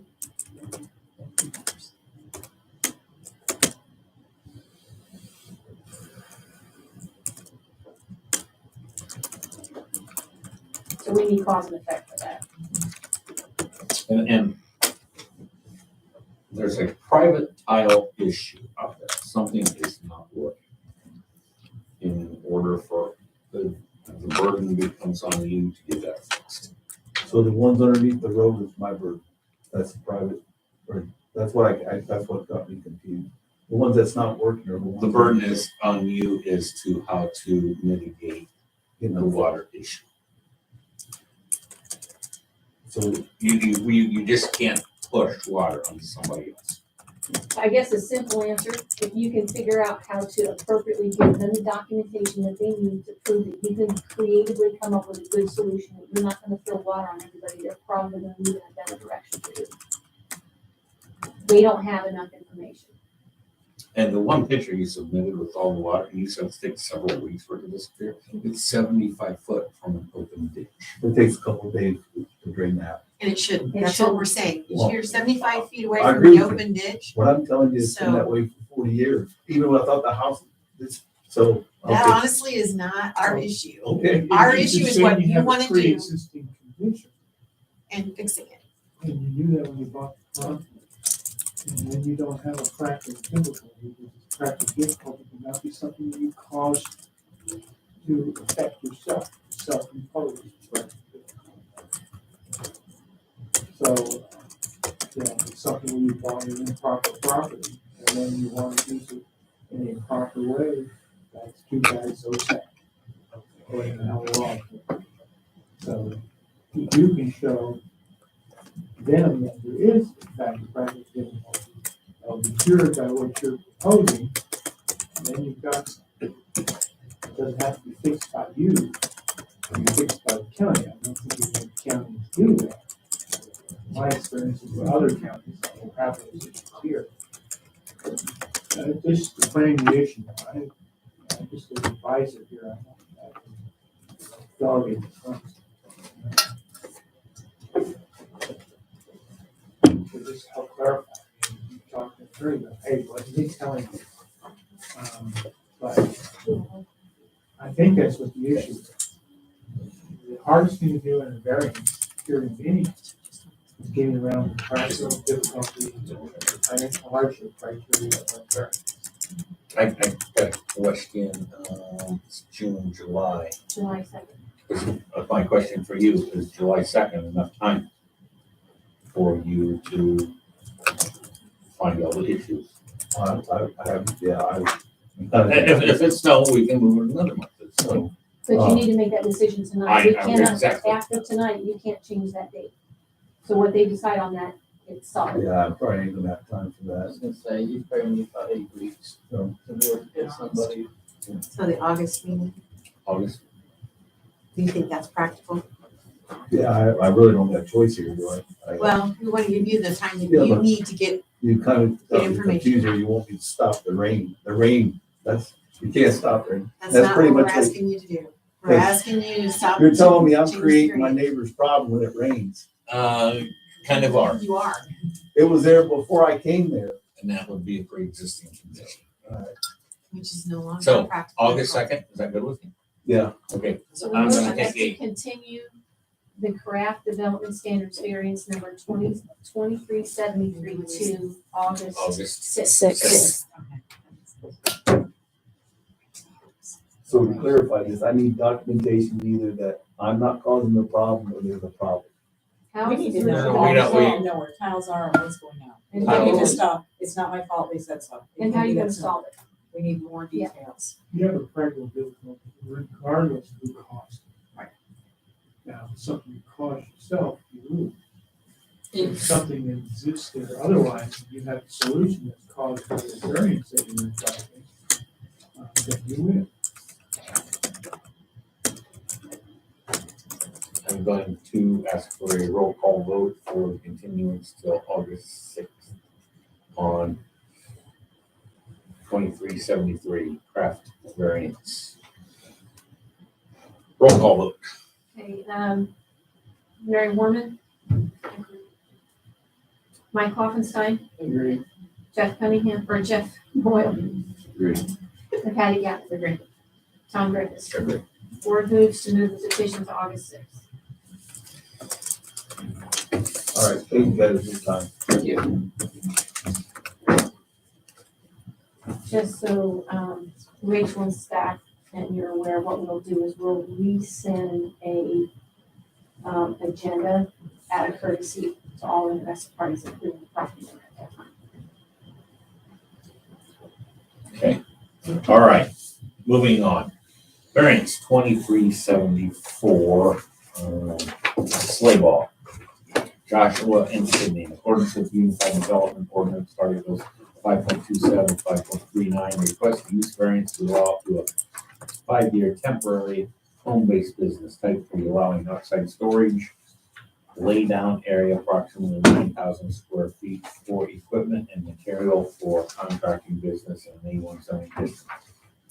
So we need cause and effect for that. And there's a private tile issue out there, something is not working. In order for the burden becomes on you to get that fixed. so the ones underneath the road is my burden. That's private, or that's what that's what got me confused. The ones that's not working are the ones. The burden is on you as to how to mitigate in the water issue. So you just can't push water onto somebody else. I guess a simple answer, if you can figure out how to appropriately give them the documentation that they need to prove that you can creatively come up with a good solution, that you're not gonna throw water on everybody, they're probably gonna move in a better direction for you. They don't have enough information. And the one picture you submitted with all the water, you said it takes several weeks for it to disappear. It's 75 foot from an open ditch. It takes a couple of days to drain that. And it shouldn't, It that's what shouldn't. we're saying, Well, you're 75 feet away I from agree the with you. open ditch. What I'm telling you, it's been that So- way for 40 years, even without the house, it's, so. That okay. honestly is not our issue, Okay, Our It's issue just is what saying you have a wanna do. Pre-existing condition, and fixing it. and you knew that when you bought the property. And then you don't have a practical difficulty, because practical difficulty can not be something that you caused to affect yourself, self-imposed. practical difficulty. So, it's something where you bought an improper property, and then you want to use it in a proper way, that's too bad, so sad. Or in how wrong. So, if you can show them that there is, in fact, a practical difficulty, be cured by what you're proposing, then you've got something. It doesn't have to be fixed by you, it can be fixed by the county. I don't think you want counties do that. My experience is with other counties, I don't have those issues here. Just to frame the issue, I'm just an advisor here, I'm not delegating funds. To just help clarify, you talk to the attorney, hey, what is he telling you? But I think that's what the issue is. The hardest thing to do in a variance, hearing any, is getting around the practical difficulty, the financial hardship criteria of a variance. I got a question, it's June, July. July 2nd. My question for you, is July 2nd enough time for you to find all the issues? I have, yeah, If it's no, we can move it another month. It's no. But you need to make that decision tonight. You I- cannot, exactly. after tonight, you can't change that date. So what they decide on that, it's solid. yeah, I probably ain't gonna have time for I that. was gonna say, you probably need about 8 weeks So, to be able to get somebody. So the August meeting, August. do you think that's practical? yeah, I really don't have a choice here, do I? Well, we want to give you the time that Yeah, you but- need to get, You kind of, Get information. confuse her, you won't be to stop the rain, that's, you can't stop rain. that's That's not pretty what we're much what- asking you to do. We're Yes. asking you to stop. You're telling me I'm change the creating my drainage. neighbor's problem when it rains. Kind of are, You are, It was there before I came there. and that would be a pre-existing condition. which is no longer So, practical. August 2nd, is that good with you? Yeah, Okay, So the I'm gonna motion is take to a, continue the craft development standards variance number 2373 to August August 6th. 6th. so to clarify this, I need documentation either that I'm not causing the problem or there's a problem. How We is need this to know, gonna we be don't- we- resolved? know where tiles are and what's going on. And We how need you to stop, it's not my fault, they said so. And how you gonna solve it? We need more Yeah. details. You have a practical difficulty regardless of who caused it. Right. Now, if something you caused yourself, you lose. If something that exists there, otherwise, you have a solution that's caused by the variance that you're involving, then you win. I'm going to ask for a roll call vote for continuance till August 6th on 2373 craft variance. Roll call vote. Okay, Mary Warman? Mike Hoffenstein? Agree. Jeff Cunningham, or Jeff Boyle? Agreed. And Patty Gapps, agree. Tom Griffiths. Agreed. Board moves to move the petition to August 6th. All right, thank you guys for your time. Thank you. Just so Rachel and staff and you're aware, what we'll do is we'll resend a agenda out of courtesy to all interested parties, including the property owner at that time. All right, moving on. Variance 2374, sleigh ball. Joshua and Sydney, in accordance with the Unified Development Ordinance, Articles 5.27, 5.39, request use variance to allow up to a 5-year temporary home-based business type for allowing outside storage, lay down area approximately 9,000 square feet for equipment and material for contracting business in an A170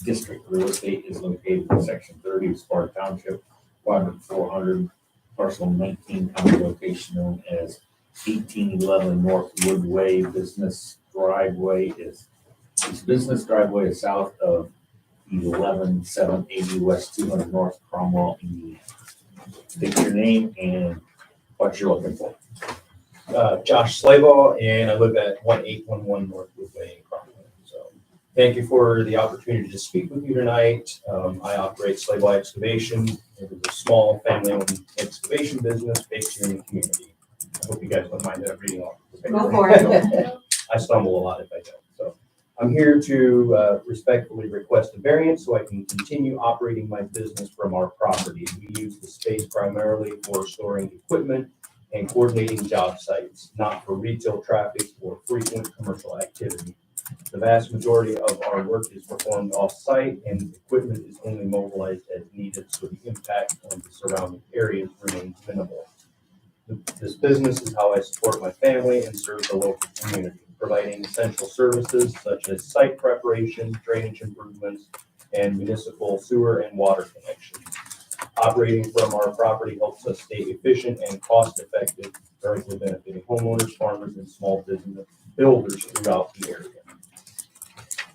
district. Real estate is located in section 30 of Sparta Township, quadrant 400, parcel 19, county location known as 1811 North Woodway. Business driveway is south of 11780 West 200 North Cromwell, Indiana. State your name and what you're looking for. Josh Slayball, and I live at 1811 North Woodway in Cromwell. So thank you for the opportunity to speak with you tonight. I operate Slayball Excavation. It is a small family-owned excavation business based here in the community. I hope you guys don't mind that I'm reading off. Go for it. I stumble a lot if I don't. So I'm here to respectfully request a variance so I can continue operating my business from our property. We use the space primarily for storing equipment and coordinating job sites, not for retail traffic or frequent commercial activity. The vast majority of our work is performed off-site and equipment is only mobilized as needed, so the impact on the surrounding areas remains minimal. This business is how I support my family and serve the local community, providing essential services such as site preparation, drainage improvements, and municipal sewer and water connections. Operating from our property helps us stay efficient and cost-effective, directly benefiting homeowners, farmers, and small business builders throughout the area.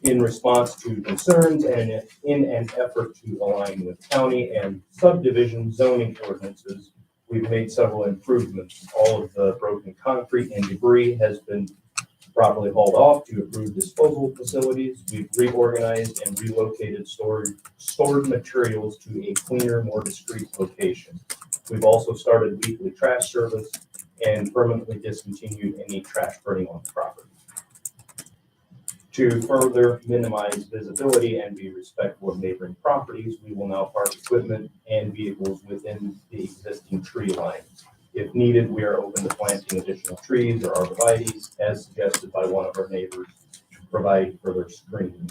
In response to concerns and in an effort to align with county and subdivision zoning ordinances, we've made several improvements. All of the broken concrete and debris has been properly hauled off to approved disposal facilities. We've reorganized and relocated stored materials to a cleaner, more discreet location. We've also started weekly trash service and permanently discontinued any trash burning on the property. To further minimize visibility and be respectful of neighboring properties, we will now park equipment and vehicles within the existing tree line. If needed, we are open to planting additional trees or arborvitaes, as suggested by one of our neighbors, to provide further screening.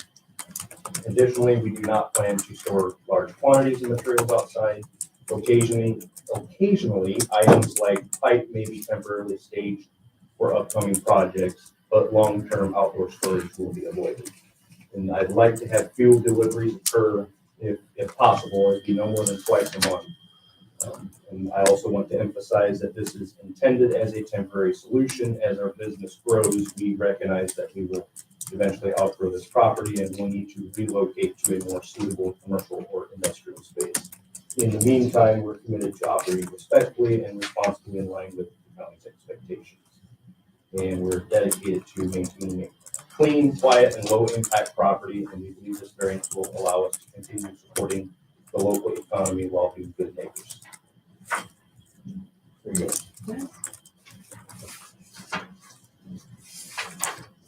Additionally, we do not plan to store large quantities of materials outside. Occasionally, items like pipe may be temporarily staged for upcoming projects, but long-term outdoor storage will be avoided. And I'd like to have fuel deliveries occur, if possible, it'd be no more than twice a month. And I also want to emphasize that this is intended as a temporary solution. As our business grows, we recognize that we will eventually outgrow this property and will need to relocate to a more suitable commercial or industrial space. In the meantime, we're committed to operating respectfully and responsibly in line with the county's expectations. And we're dedicated to maintaining a clean, quiet, and low-impact property, and we believe this variance will allow us to continue supporting the local economy while being good neighbors. Very good.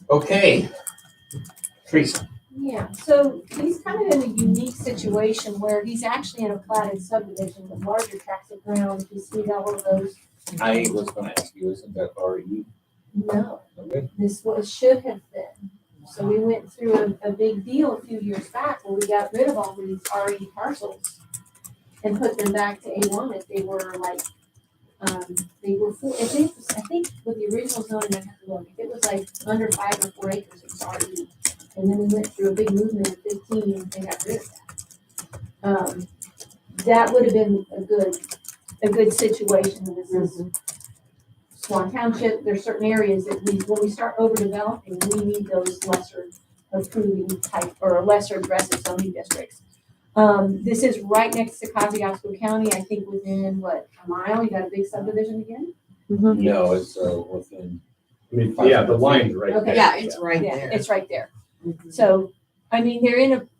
Okay. Teresa. Yeah, so he's kind of in a unique situation where he's actually in a platted subdivision with larger tracts of ground. If you see all of those. I was gonna ask you, isn't that RE? No, Okay. this was, should have been. So we went through a big deal a few years back where we got rid of all these RE parcels and put them back to A1 if they were like, they were full, I think with the original zoning, I have to look, if it was like under 5 or 4 acres, it was RE. And then we went through a big movement in 15 and they got rid of that. That would have been a good situation. This is Swan Township. There's certain areas that when we start overdeveloping, we need those lesser approving type or lesser aggressive zoning districts. This is right next to Kosciuszko County, I think within a mile. You got a big subdivision again? No, it's within. Yeah, the line's right Okay. there. Yeah, it's right Yeah, there. it's right there. So, I mean,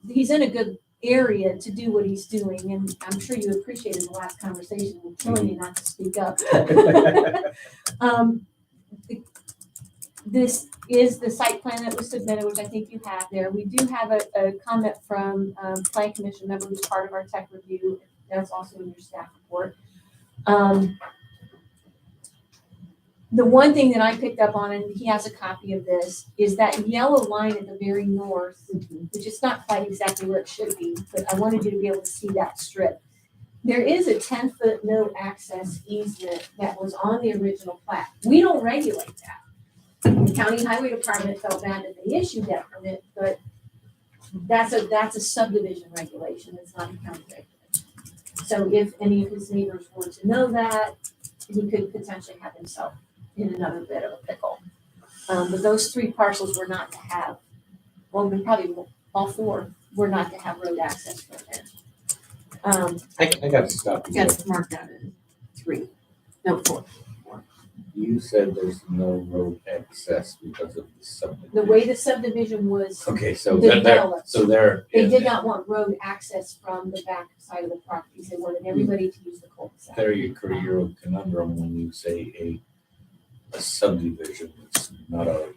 he's in a good area to do what he's doing, and I'm sure you appreciated the last conversation with telling you not to speak up. this is the site plan that was submitted, which I think you have there. We do have a comment from, Plan Commission member who's part of our tech review. That's also in your staff report. The one thing that I picked up on, and he has a copy of this, is that yellow line at the very north, which is not quite exactly where it should be, but I wanted you to be able to see that strip. There is a 10-foot no access easement that was on the original plat. We don't regulate that. The county highway department felt bad that they issued that permit, but that's a subdivision regulation, it's not a county regulation. So if any of his neighbors were to know that, he could potentially have himself in another bit of a pickle. But those 3 parcels were not to have, well, probably all 4 were not to have road access for them. I got to stop you. That's marked out in 3, no, 4. You said there's no road access because of the subdivision. The way the subdivision was, Okay, so they're, developed. so they're. they did not want road access from the back side of the properties. They wanted everybody to use the cul-de-sac. There you create your own conundrum when you say a subdivision, it's not a,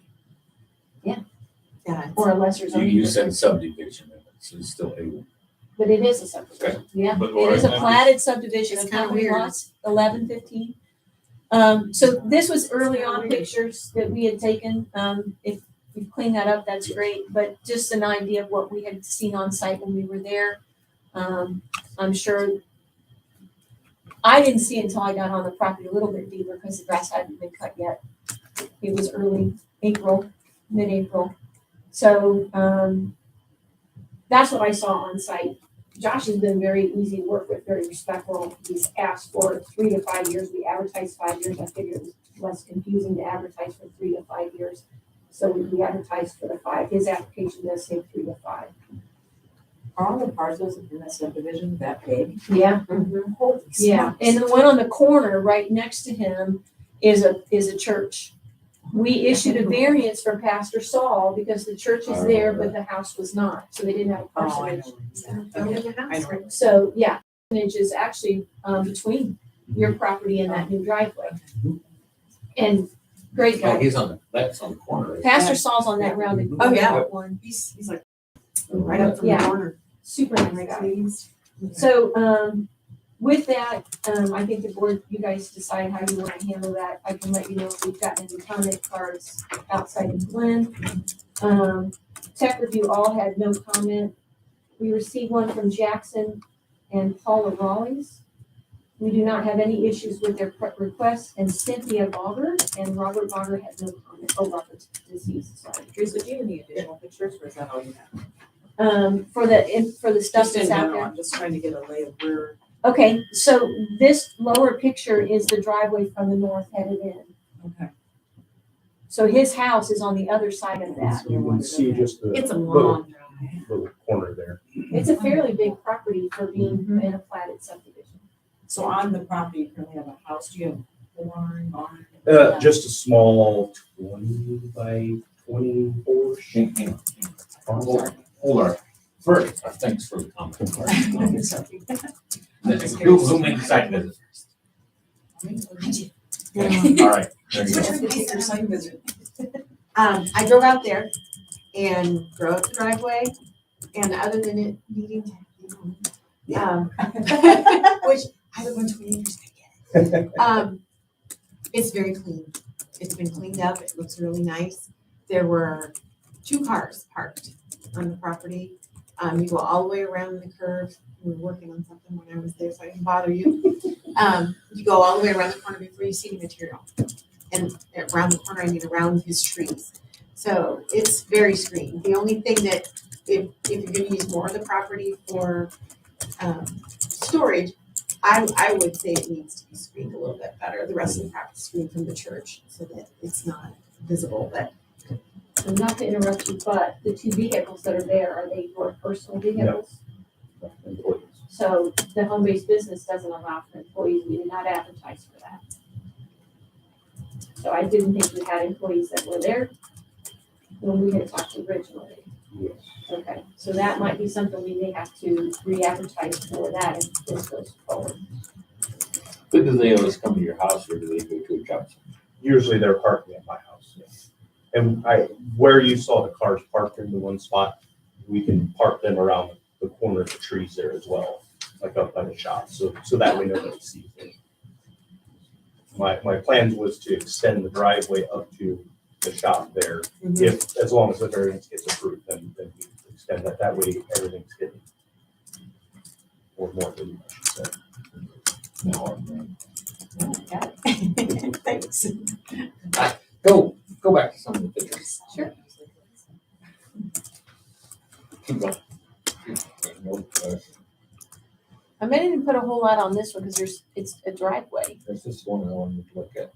Yeah. Or a lesser you, zoning you said district. subdivision, and it's still a. But it is a subdivision, yeah. But It is a Laura, platted subdivision It's of kinda how many weird. lots? 11, 15? So this was early on pictures that we had taken. If you clean that up, that's great, but just an idea of what we had seen on site when we were there. I'm sure, I didn't see it until I got on the property a little bit deeper because the grass hadn't been cut yet. It was early April, mid-April. So, that's what I saw on site. Josh has been very easy to work with, very respectful. He's asked for 3 to 5 years. We advertised 5 years. I figured it was less confusing to advertise for 3 to 5 years. So we advertised for the 5. His application does say 3 to 5. Are all the parcels in that subdivision that big? Yeah. Holy Yeah, smokes. and the one on the corner right next to him is a church. We issued a variance for Pastor Saul because the church is there, but the house was not, so they didn't have a Oh, I parsonage. know. Okay. I know. So, yeah, parsonage is actually, between your property and that new driveway. And great Oh, guy. he's on that's on the corner. Pastor Saul's on that rounded Oh, yeah. corner one, He's like right up from the Yeah. corner. super nice guy. So, with that, I think the board, you guys decide how you want to handle that. I can let you know if we've gotten any comment cards outside of Glen. Tech review all had no comment. We received one from Jackson and Paula Rawlings. We do not have any issues with their request, and Cynthia Bogger and Robert Bogger had no comment. Oh, Robert's deceased, sorry. Teresa, do you have any additional pictures or is that all you have? For the stuff Just in that's out general, there. I'm just trying to get a lay of where. Okay, so this lower picture is the driveway from the north headed in. Okay. So his house is on the other side of that. You can see just the It's a little, long drive. little corner there. It's a fairly big property for being in a platted subdivision. So on the property, you currently have a house, do you have a barn? Just a small 20 by 24. Hang on. Hold on. First, thanks for the comment. Who made the site visit? All right. There you go. I drove out there and drove up the driveway, and other than it needing to, which I live on 20 acres, I get it. It's very clean. It's been cleaned up. It looks really nice. There were 2 cars parked on the property. You go all the way around the curve. We were working on something when I was there, so I didn't bother you. You go all the way around the corner before you see the material. And around the corner, I mean around his trees. So it's very screened. The only thing that, if you're gonna use more of the property for storage, I would say it needs to be screened a little bit better. The rest of the property is screened from the church so that it's not visible, but So not to interrupt you, but the 2 vehicles that are there, are they your personal vehicles? Employees. So the home-based business doesn't allow for employees. We did not advertise for that. So I didn't think we had employees that were there when we had talked originally. Yes. Okay, so that might be something we may have to re-advertise for that if this goes forward. But do they always come to your house or do they go to a job site? Usually they're parking at my house. Yes. And where you saw the cars parked in the one spot, we can park them around the corner of the trees there as well, like up by the shop, so that way nobody sees it. My plans was to extend the driveway up to the shop there, if, as long as the variance gets approved, then we extend that, that way everything's hidden. Or more than, I should say. No, I'm Got it. Thanks. Go back to some of the pictures. Sure. Keep going. No, I mean, I didn't put a whole lot on this one because it's a driveway. There's this one I wanted to look at.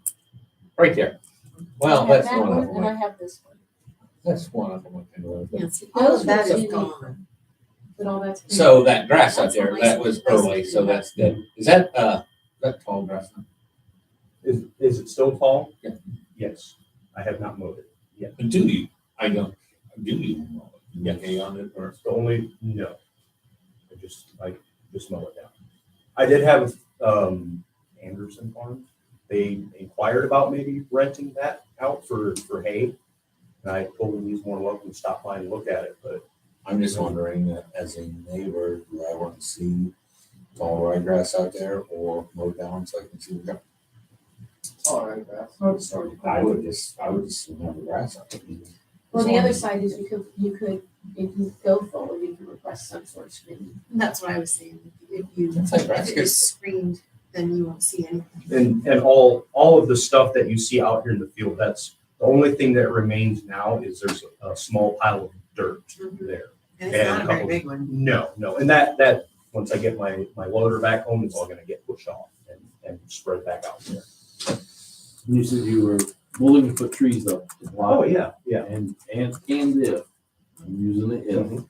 Right there. I Well, have that's that one of And I them. have this one. That's one of them. I can look at. Yes, all of that Those is were gone. But all that's. So that grass out That's there, nice. that was early, so that's dead. Is that tall grass? Is it still tall? Yeah. Yes, I have not mowed it. But do you? I don't. Do you? Yeah. Hay on it or? It's the only, no. I just mow it down. I did have, Anderson Farms. They inquired about maybe renting that out for hay. And I told them he's more than welcome to stop by and look at it, but I'm just wondering that as a neighbor, do I want to see tall ryegrass out there or mow down so I can see the grass? All right, Beth. I would just have the grass out there. Well, the other side is you could, if you go forward, you can request some sort of screening. That's what I was saying. If you, That's like if grass. it is screened, then you won't see anything. and all of the stuff that you see out here in the field, that's the only thing that remains now is there's a small pile of dirt there. And it's not a very couple- big one. No, and that, once I get my loader back home, it's all gonna get pushed off and spread back out there. You said you were willing to put trees up. to block it. Yeah. And if, I'm using it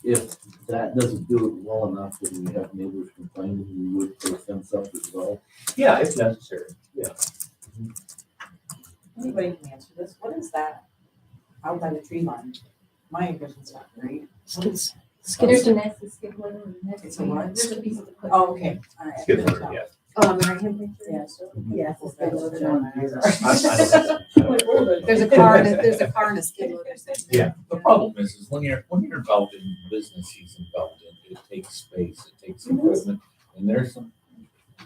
if that doesn't do it well enough, then we have neighbors complaining, we would put a fence up as well. Yeah, if necessary, yeah. Anybody can answer this. What is that out by the tree line? My vision's not great. What is- There's a nest, it's skid loader, and a nest. It's a what? There's a piece of equipment. Oh, okay, all right. Skid loader, yeah. Oh, on the right hand picture? Yeah, so. Yeah. Well, that's what John and I are- I don't know. There's a car, there's a car and a skid loader. sitting there. Yeah. The problem is when you're involved in business he's involved in, it takes space, it takes equipment, and there's some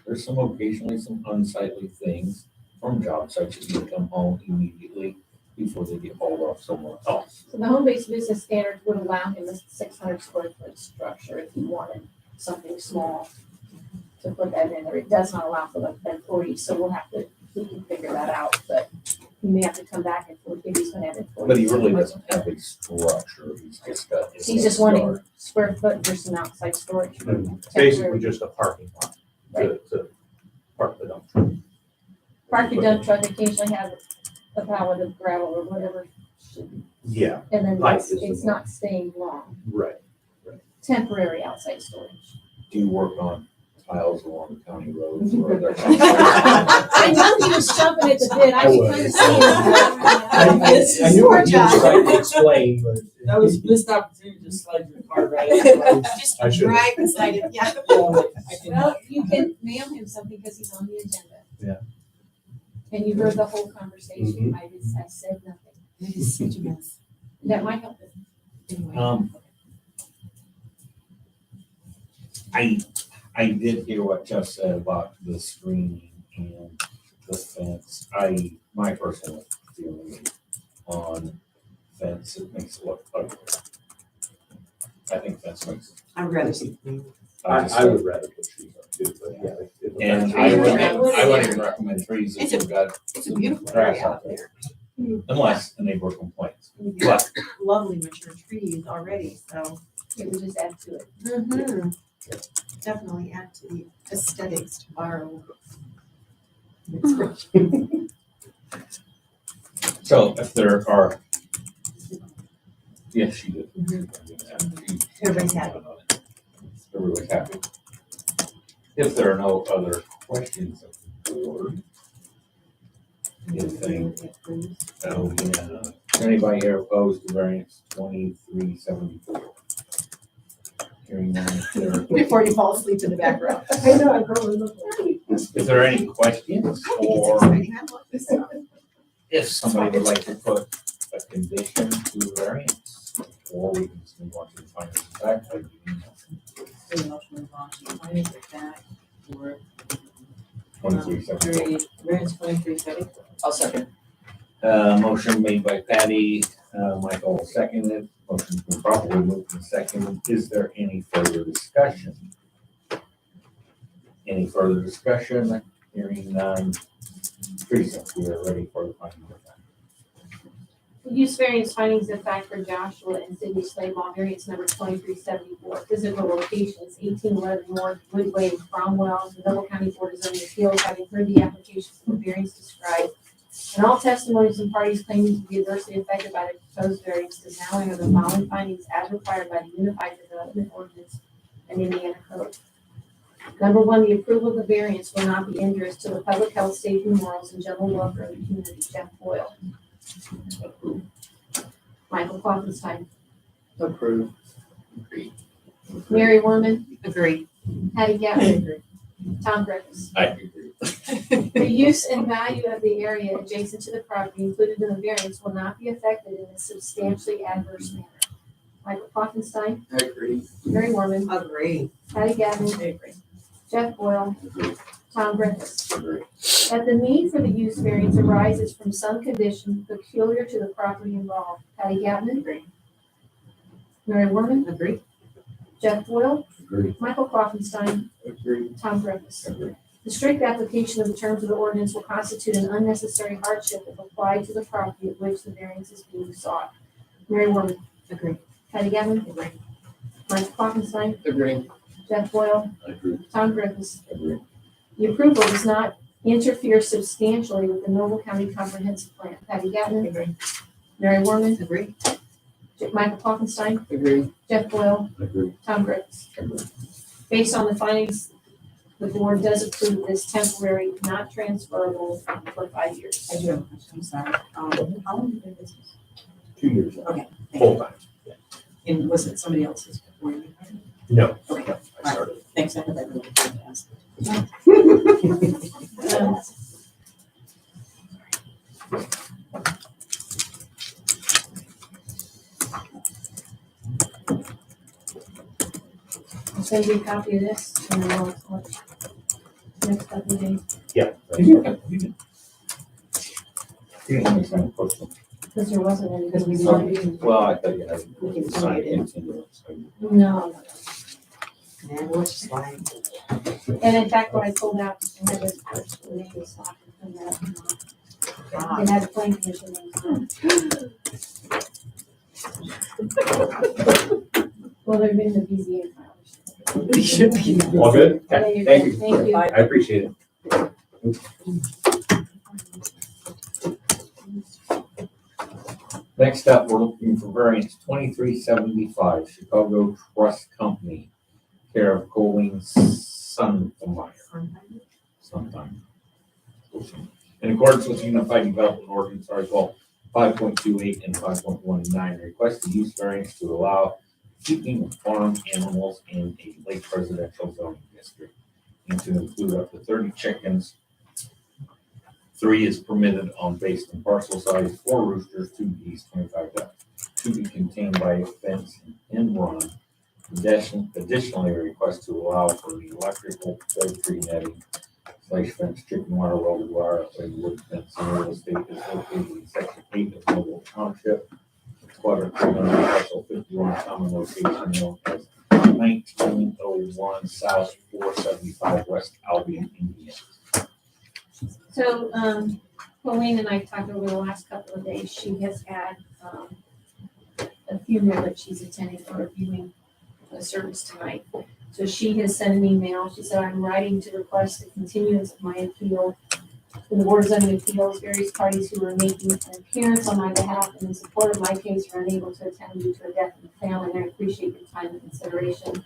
occasionally some unsightly things from job sites that you come home immediately before they get hauled off somewhere else. So the home-based business standards would allow him a 600 square foot structure if he wanted something small to put that in there. It does not allow for the employees, so we can figure that out, but he may have to come back and look if he's gonna have employees. But he really doesn't have a structure, he's just got. his He's just yard. wanting square foot for some outside storage. Basically just a parking lot to park the dump truck. Park your dump truck, occasionally have a pallet of gravel or whatever, Yeah, and then Pipe it's is the it's not staying long. right. Temporary outside storage. Do you work on tiles along the county roads or other? I know he was jumping at the bit, I I can would. kind of see it. I knew what you were trying to explain, but. That was missed opportunity to slide your car right in. Just I should've. drive beside it, yeah. Well, you can mail him something because he's on the agenda. Yeah. And you heard the whole conversation, I said nothing. It is such a mess. That might help him. Anyway. I did hear what Jeff said about the screening and the fence. My personal feeling on fence, it makes it look ugly. I think fence makes it. I'd rather see. I would rather put trees up too, but yeah. if- And I wouldn't- I wouldn't even recommend trees if you've got It's a beautiful grass area out there. Unless the neighbor complains. You've got lovely mature trees already, so. It would just add to it. Mm-hmm. Definitely add to the aesthetics to borrow. So if there are. Yes, she did. Everybody's happy. Everybody's happy. If there are no other questions of the board. Anything, is anybody here opposed to variance 2374? Hearing none, there. Before you fall asleep in the back row. I know, I probably look like. Is there any questions I think it's or exciting. I love this stuff. if somebody would like to put a condition to the variance, or we can just move on to the findings of fact. Like you need The motion move on to findings of fact for 2374. variance 2370. I'll second. Motion made by Patty, Michael seconded. Motion's been properly moved and seconded. Is there any further discussion? Any further discussion? Hearing none. Teresa, we are ready for the findings of fact. Use variance findings of fact for Joshua and Sydney Slaybaugh, variance number 2374, physical locations, 1811 North Woodway, Cromwell, the Noble County Board of Zoning Appeals, having heard the application for the variance described, and all testimonies and parties claiming to be adversely affected by the proposed variance does now enter the following findings as required by the Unified Development Ordinance and Indiana Code. Number one, the approval of the variance will not be injurious to the public health, safety, morals, and general welfare of the community. Jeff Boyle. Michael Klopfenstein. Approved. Mary Warman. Agree. Patty Gavin. Tom Griffiths. I agree. The use and value of the area adjacent to the property included in the variance will not be affected in a substantially adverse manner. Michael Klopfenstein. Agree. Mary Warman. Agree. Patty Gavin. Agree. Jeff Boyle. Tom Griffiths. Agree. That the need for the use variance arises from some condition peculiar to the property involved. Patty Gavin. Agree. Mary Warman. Agree. Jeff Boyle. Agree. Michael Klopfenstein. Agree. Tom Griffiths. Agree. The strict application of the terms of the ordinance will constitute an unnecessary hardship if applied to the property at which the variance is being sought. Mary Warman. Agree. Patty Gavin. Agree. Mike Klopfenstein. Agree. Jeff Boyle. I agree. Tom Griffiths. Agree. The approval does not interfere substantially with the Noble County Comprehensive Plan. Patty Gavin. Agree. Mary Warman. Agree. Michael Klopfenstein. Agree. Jeff Boyle. I agree. Tom Griffiths. Agree. Based on the findings, the board does approve this temporary, not transferable for 5 years. I do have a question, I'm sorry. How long have you been in business? 2 years, Okay. thank full you. time. And was it somebody else's before you? hired? No, Okay. I started. Thanks, I had that really good to ask. Um, I'll send you a copy of this and then I'll next couple of days, Yeah. You can sign a postal. because there wasn't any. Because we signed. Well, I thought you had We can to sign sign it in. it. No, Man, we're just like, and in fact, when I pulled out, I had this first, when they was stopped and that, God. they had a planning commission name. Well, they've been in the BZA file. We should be. All good? Yeah, Okay, you're thank good. you. Thank you. I appreciate it. Next up, we're looking for variance 2375, Chicago Trust Company, care of Colleen Sunmeyer. Sometime. In accordance with Unified Development Ordinance, Article 5.28 and 5.19, request the use variance to allow keeping of farm animals in a lake residential zoning district and to include up to 30 chickens. 3 is permitted on based on parcel size, 4 roosters, 2 geese, 25 ducks, to be contained by a fence and run. Additionally, a request to allow for the electrical poultry netting / fence, chicken wire, welded wire, and wood fence in real estate is located in section 8 of Noble Township. Quadrant 300, parcel 51, common location known as 1901 South 475 West Albion, Indiana. So, Colleen and I talked over the last couple of days. She has had, a funeral that she's attending for a viewing service tonight. So she has sent an email. She said, I'm writing to request the continuance of my appeal to the Board of Zoning Appeals. Various parties who are making an appearance on my behalf and in support of my case are unable to attend due to a death in the family, and I appreciate your time and consideration.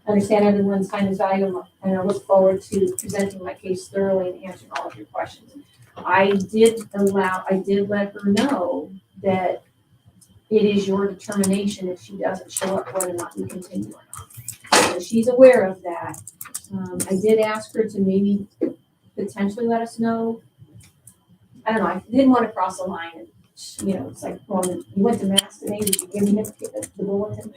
I understand everyone's time is valuable, and I look forward to presenting my case thoroughly and answering all of your questions. I did let her know that it is your determination if she doesn't show up, whether or not we continue or not. So she's aware of that. I did ask her to maybe potentially let us know. I don't know, I didn't want to cross the line and you know, it's like, well, you went to mass today, did you give me the bulletin?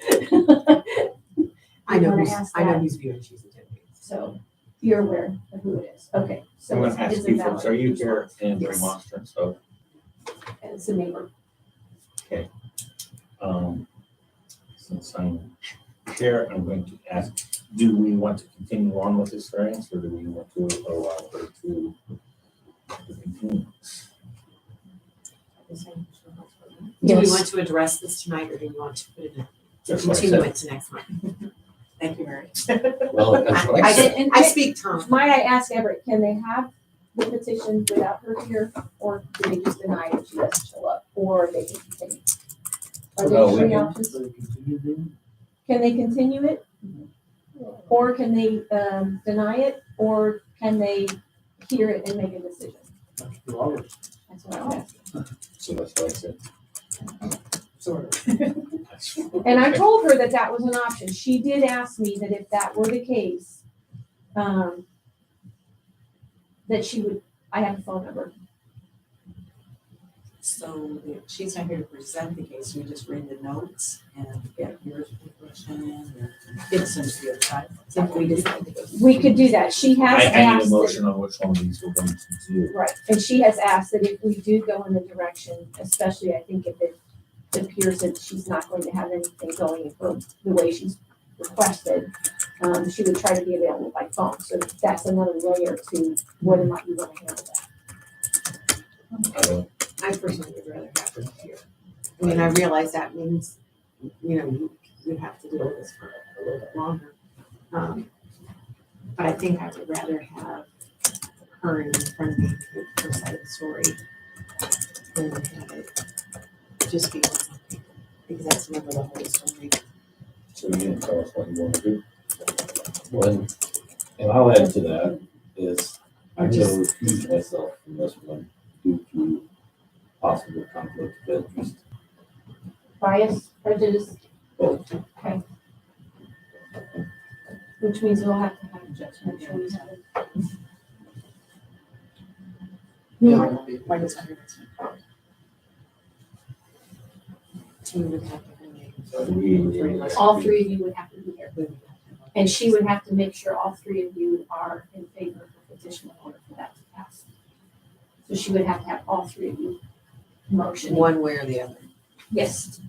I know You wanna who's, ask I know that? who's viewing, she's attending. So you're aware of who it is. Okay, so I'm it's gonna ask it's a you valid folks, are you here response. in Yes. remonstrance of, It's a neighbor. since I'm chair, I'm going to ask, do we want to continue on with this variance or do we want to allow her to continue? Do we Yes. want to address this tonight, or do you want to put it in, to That's what I continue said. it to next month? Thank you, Mary. Well, that's what I I said. And I speak Tom. might I ask Everett, can they have the petition without her here, or do they just deny it if she doesn't show up, or they can continue? Are No, there we three can- options? So continue doing, Can they continue it? Or can they, deny it, or can they hear it and make a decision? that's 2 hours. That's what I'm asking. So that's what I said. Sort of. And I told her that that was an option. She did ask me that if that were the case, that she would, I have a phone number. So she's not here to present the case, we just read the notes and get your information and get some to the other side. So we decide to go. We could do that. She has I need a asked. that- motion on which one of these we're going to do. Right, and she has asked that if we do go in the direction, especially I think if it appears that she's not going to have anything going for the way she's requested, she would try to be available by phone, so that's another layer to whether or not you want to handle that. I don't, I personally would rather have her here. I mean, I realize that means, you know, you have to deal with this for a little bit longer. But I think I would rather have her in front of me with her side of the story than have it just be one something, because that's never the whole story. so you didn't tell us what you want to do. One, and I'll add to that, is I'm gonna recuse myself from this one due to possible conflict of interest. Bias, prejudice, Both. which means we'll have to have a judge make sure we have it. Why does that hurt? She would have to bring it. All three of you would have to be here, and she would have to make sure all three of you are in favor of the petition in order for that to pass. So she would have to have all three of you motion. One way or the other. Yes.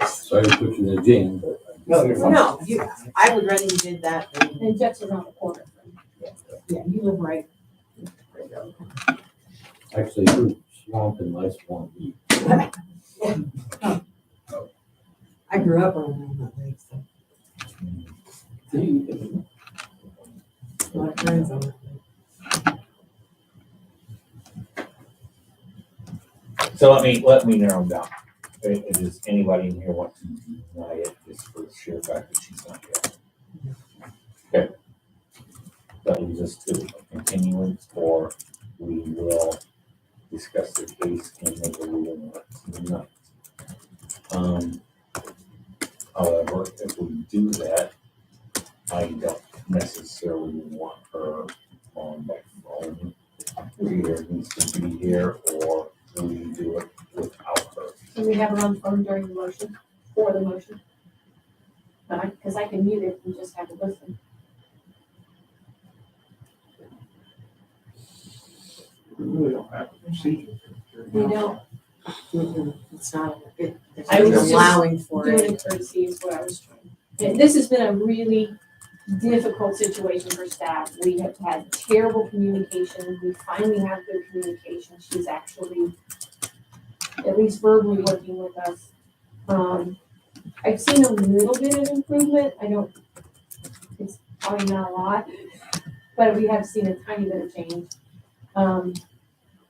Sorry to put you in a jam, but. No, you're fine. No, I would rather you did that than, And Jeff's around the corner. yeah, you live right. Actually, your swamp and my swamp meet. I grew up around that lake, so a lot of friends on that lake. So let me narrow down. Does anybody in here want to deny it just for the sheer fact that she's not here? Okay. That leaves us to a continuance, or we will discuss the case and make a ruling tonight. However, if we do that, I don't necessarily want her on my phone. Either needs to be here or we do it without her. Can we have her on the phone during the motion, for the motion? Because I can mute it and just have it listen. We really don't have a procedure. We don't, It's not, I was it's just allowing for doing it. a courtesy is what I was trying. And this has been a really difficult situation for staff. We have had terrible communication. We finally have good communication. She's actually at least verbally working with us. I've seen a little bit of improvement. It's probably not a lot, but we have seen a tiny bit of change.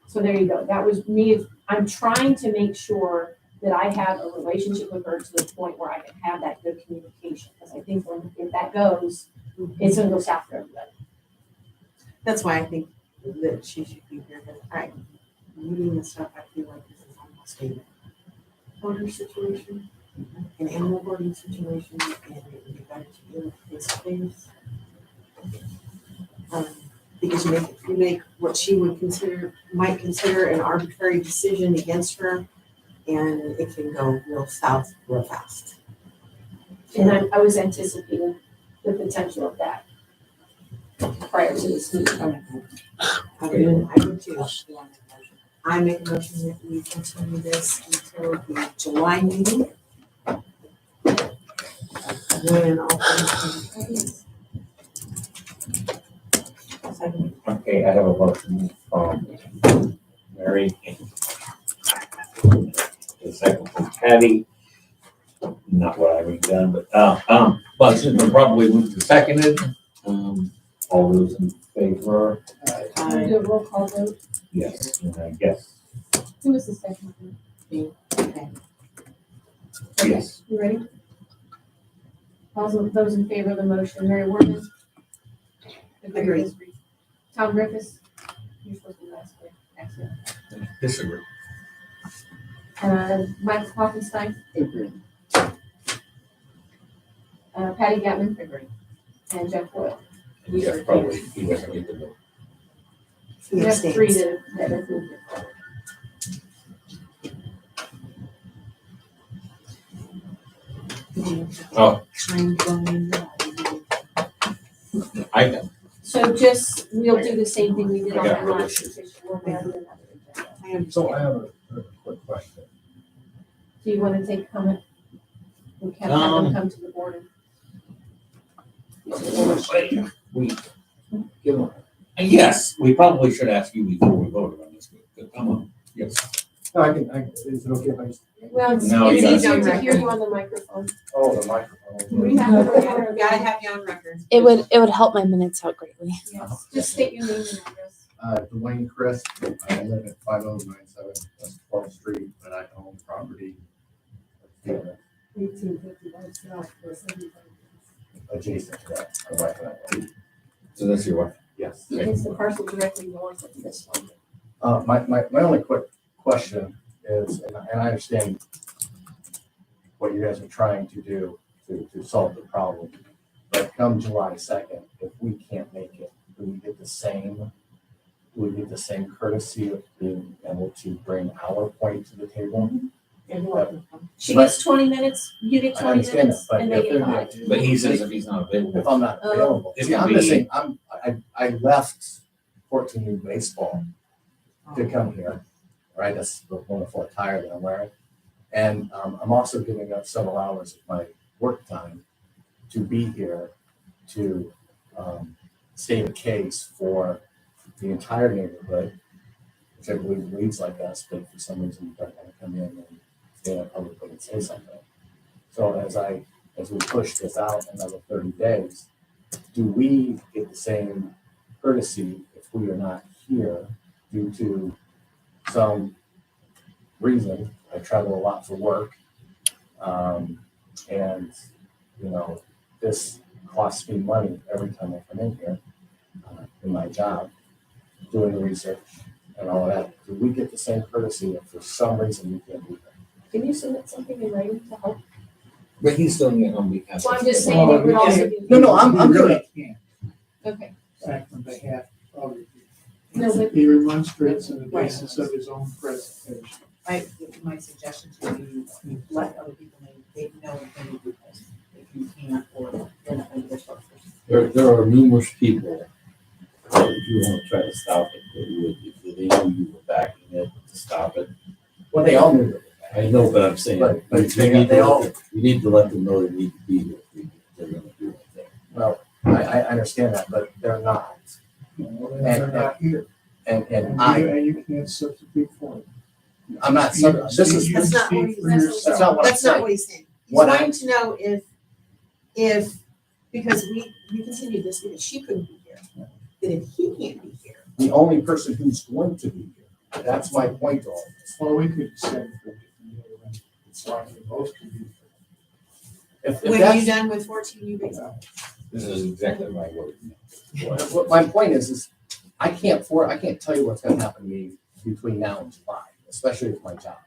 So there you go. That was me. I'm trying to make sure that I have a relationship with her to the point where I can have that good communication. Because I think if that goes, it's gonna go south for everybody. That's why I think that she should be here, but reading this stuff, I feel like this is almost a Order situation. an animal boarding situation, and it would be better to do it face to face. to make what she might consider an arbitrary decision against her, and it can go real south real fast. And I was anticipating the potential of that prior to this meeting. I would too. I make a motion that we continue this until the July meeting. When all things Okay, I have a motion from Mary. The second from Patty. Not what I would done, but, But it's been probably moved and seconded, all those in favor? Do a roll call vote. yes, and I guess, Who was the second? yes. You ready? Also, those in favor of the motion, Mary Worthman? Agree. Tom Griffiths? You're supposed to be last, right? Excellent. Disagree. Mike Hoffenstein? Patty Gatman? Agree. And Jeff Boyle. And Jeff probably, he doesn't get the vote. We have three that have moved it forward. Oh. Time going. I, So just, we'll do the same thing we did on I got that no last issues. petition. We'll add another agenda. I understand. So I have a quick question. Do you want to take comment? We can have them come to the board and. we, yes, we probably should ask you before we voted on this, but come on, yes. No, is it okay if I just? Well, it's No, you it's gotta- easier to hear you on the microphone. Oh, the microphone. We have to You gotta have you on record. It would help my minutes out greatly. Yes, just state your name and address. Dwayne Chris, I live at 5097 West 12th Street, but I own property adjacent to that. My wife and I live. So that's your wife? Yes. It's the parcel directly north of this one. My only quick question is, and I understand what you guys are trying to do to solve the problem, but come July 2nd, if we can't make it, do we get the same courtesy of being able to bring our point to the table? She gets 20 minutes, you get I 20 understand minutes, that, but and if they get they're- 5. But he says if he's not available. If I'm not available, It see, would I'm be- missing, I left 14U baseball to come here, right? That's the wonderful attire that I'm wearing. And I'm also giving up several hours of my work time to be here to state a case for the entire neighborhood, which I believe reads like us, but for some reason you don't want to come in and stand up publicly and say something. So as we push this out another 30 days, do we get the same courtesy if we are not here due to some reason? I travel a lot for work. And, you know, this costs me money every time I come in here in my job, doing the research and all of that. Do we get the same courtesy if for some reason we can't be here? Can you submit something in writing to help? But he's doing it on behalf. Well, I'm of- just saying it would also be. No, I'm doing it. Can't Okay. act on behalf of it. No, but- He remonstrates on the basis of his own presentation. My suggestion to you, let other people know, they know when you do this. If you can't, or they're not gonna get first. There are numerous people, that if you want to try to stop it, that would, if they knew you were backing it to stop it. Well, they all knew that. I know, but I'm saying, But you need they all- you need to let them know they need to be here if they're gonna do anything. Well, I understand that, but they're not. They're not here. And And you can't substitute for it. I'm not, this is, You That's not speak what he's- for yourself. that's not what I'm That's not saying. what he's saying. He's What wanting to know if, because we continued this because she couldn't be here, that if he can't be here, The only person who's going to be here. That's my point to all this. Well, we could send for it's like the most could be. If when are you that's, done with 14U baseball? This is exactly my word. what my point is I can't tell you what's gonna happen to me between now and July, especially with my job.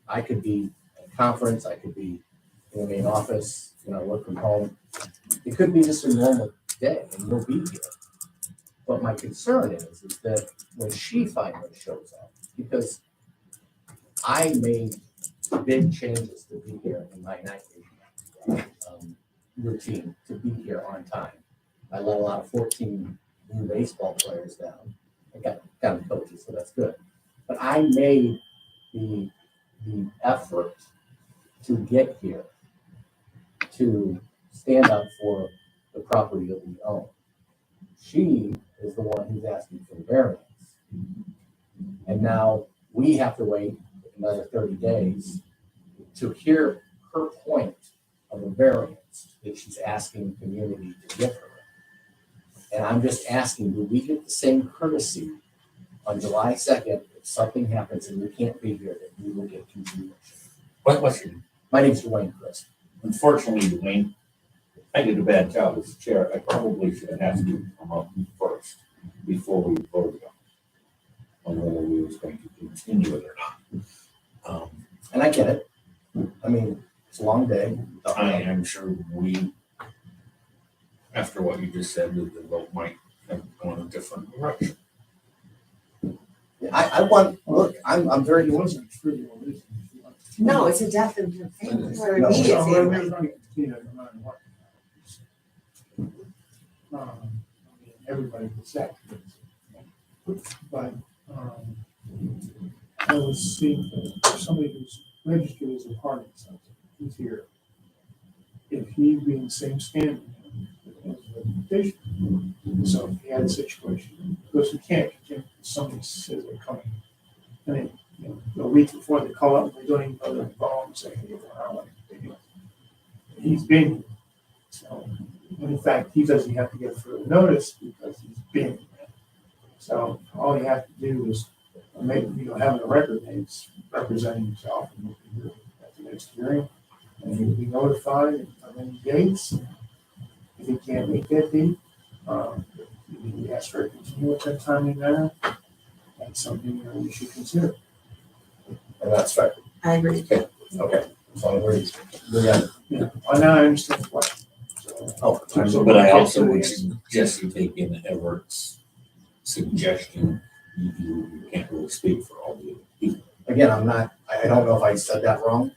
I could be at a conference, I could be in the main office, work from home. It could be just a normal day and we'll be here. But my concern is that when she finally shows up, because I made big changes to be here in my night routine, to be here on time. I let a lot of 14 new baseball players down. I got coaches, so that's good. But I made the effort to get here, to stand up for the property that we own. She is the one who's asking for the variance. And now we have to wait another 30 days to hear her point of a variance that she's asking the community to give her. And I'm just asking, do we get the same courtesy on July 2nd if something happens and we can't be here, that we will get continuation? What's your, My name's Dwayne Chris. unfortunately, Dwayne, I did a bad job as chair. I probably should have asked you to come up first before we voted on whether we was going to continue it or not. And I get it. I mean, it's a long day. I am sure we, after what you just said, that the vote might have gone a different direction. I want, look, I'm very. It wasn't trivial reason. No, it's a death in her family, her No. immediate So we're family. going to continue no matter what. I mean, everybody gets that. But, I was seeing, for somebody who's registered as a party, something, who's here. If he'd be in the same standing as a petition, so if he had a situation, because we can't continue, somebody says they're coming. And then, you know, a week before they call up, and they don't even know they're involved, and say, hey, I don't want to do it. He's been here. So, and in fact, he doesn't have to get further notice because he's been here. So all you have to do is make, having a record, that he's representing himself and he'll be here at the next hearing. And he'll be notified and come in dates. If he can't make that date, he asks for a continuance at timely manner. That's something we should consider. And that's right. I agree. Okay. So we're done. Yeah, well, now I understand why. Oh, But I also would suggest you take in Everett's suggestion. You can't really speak for all the other people. again, I don't know if I said that wrong.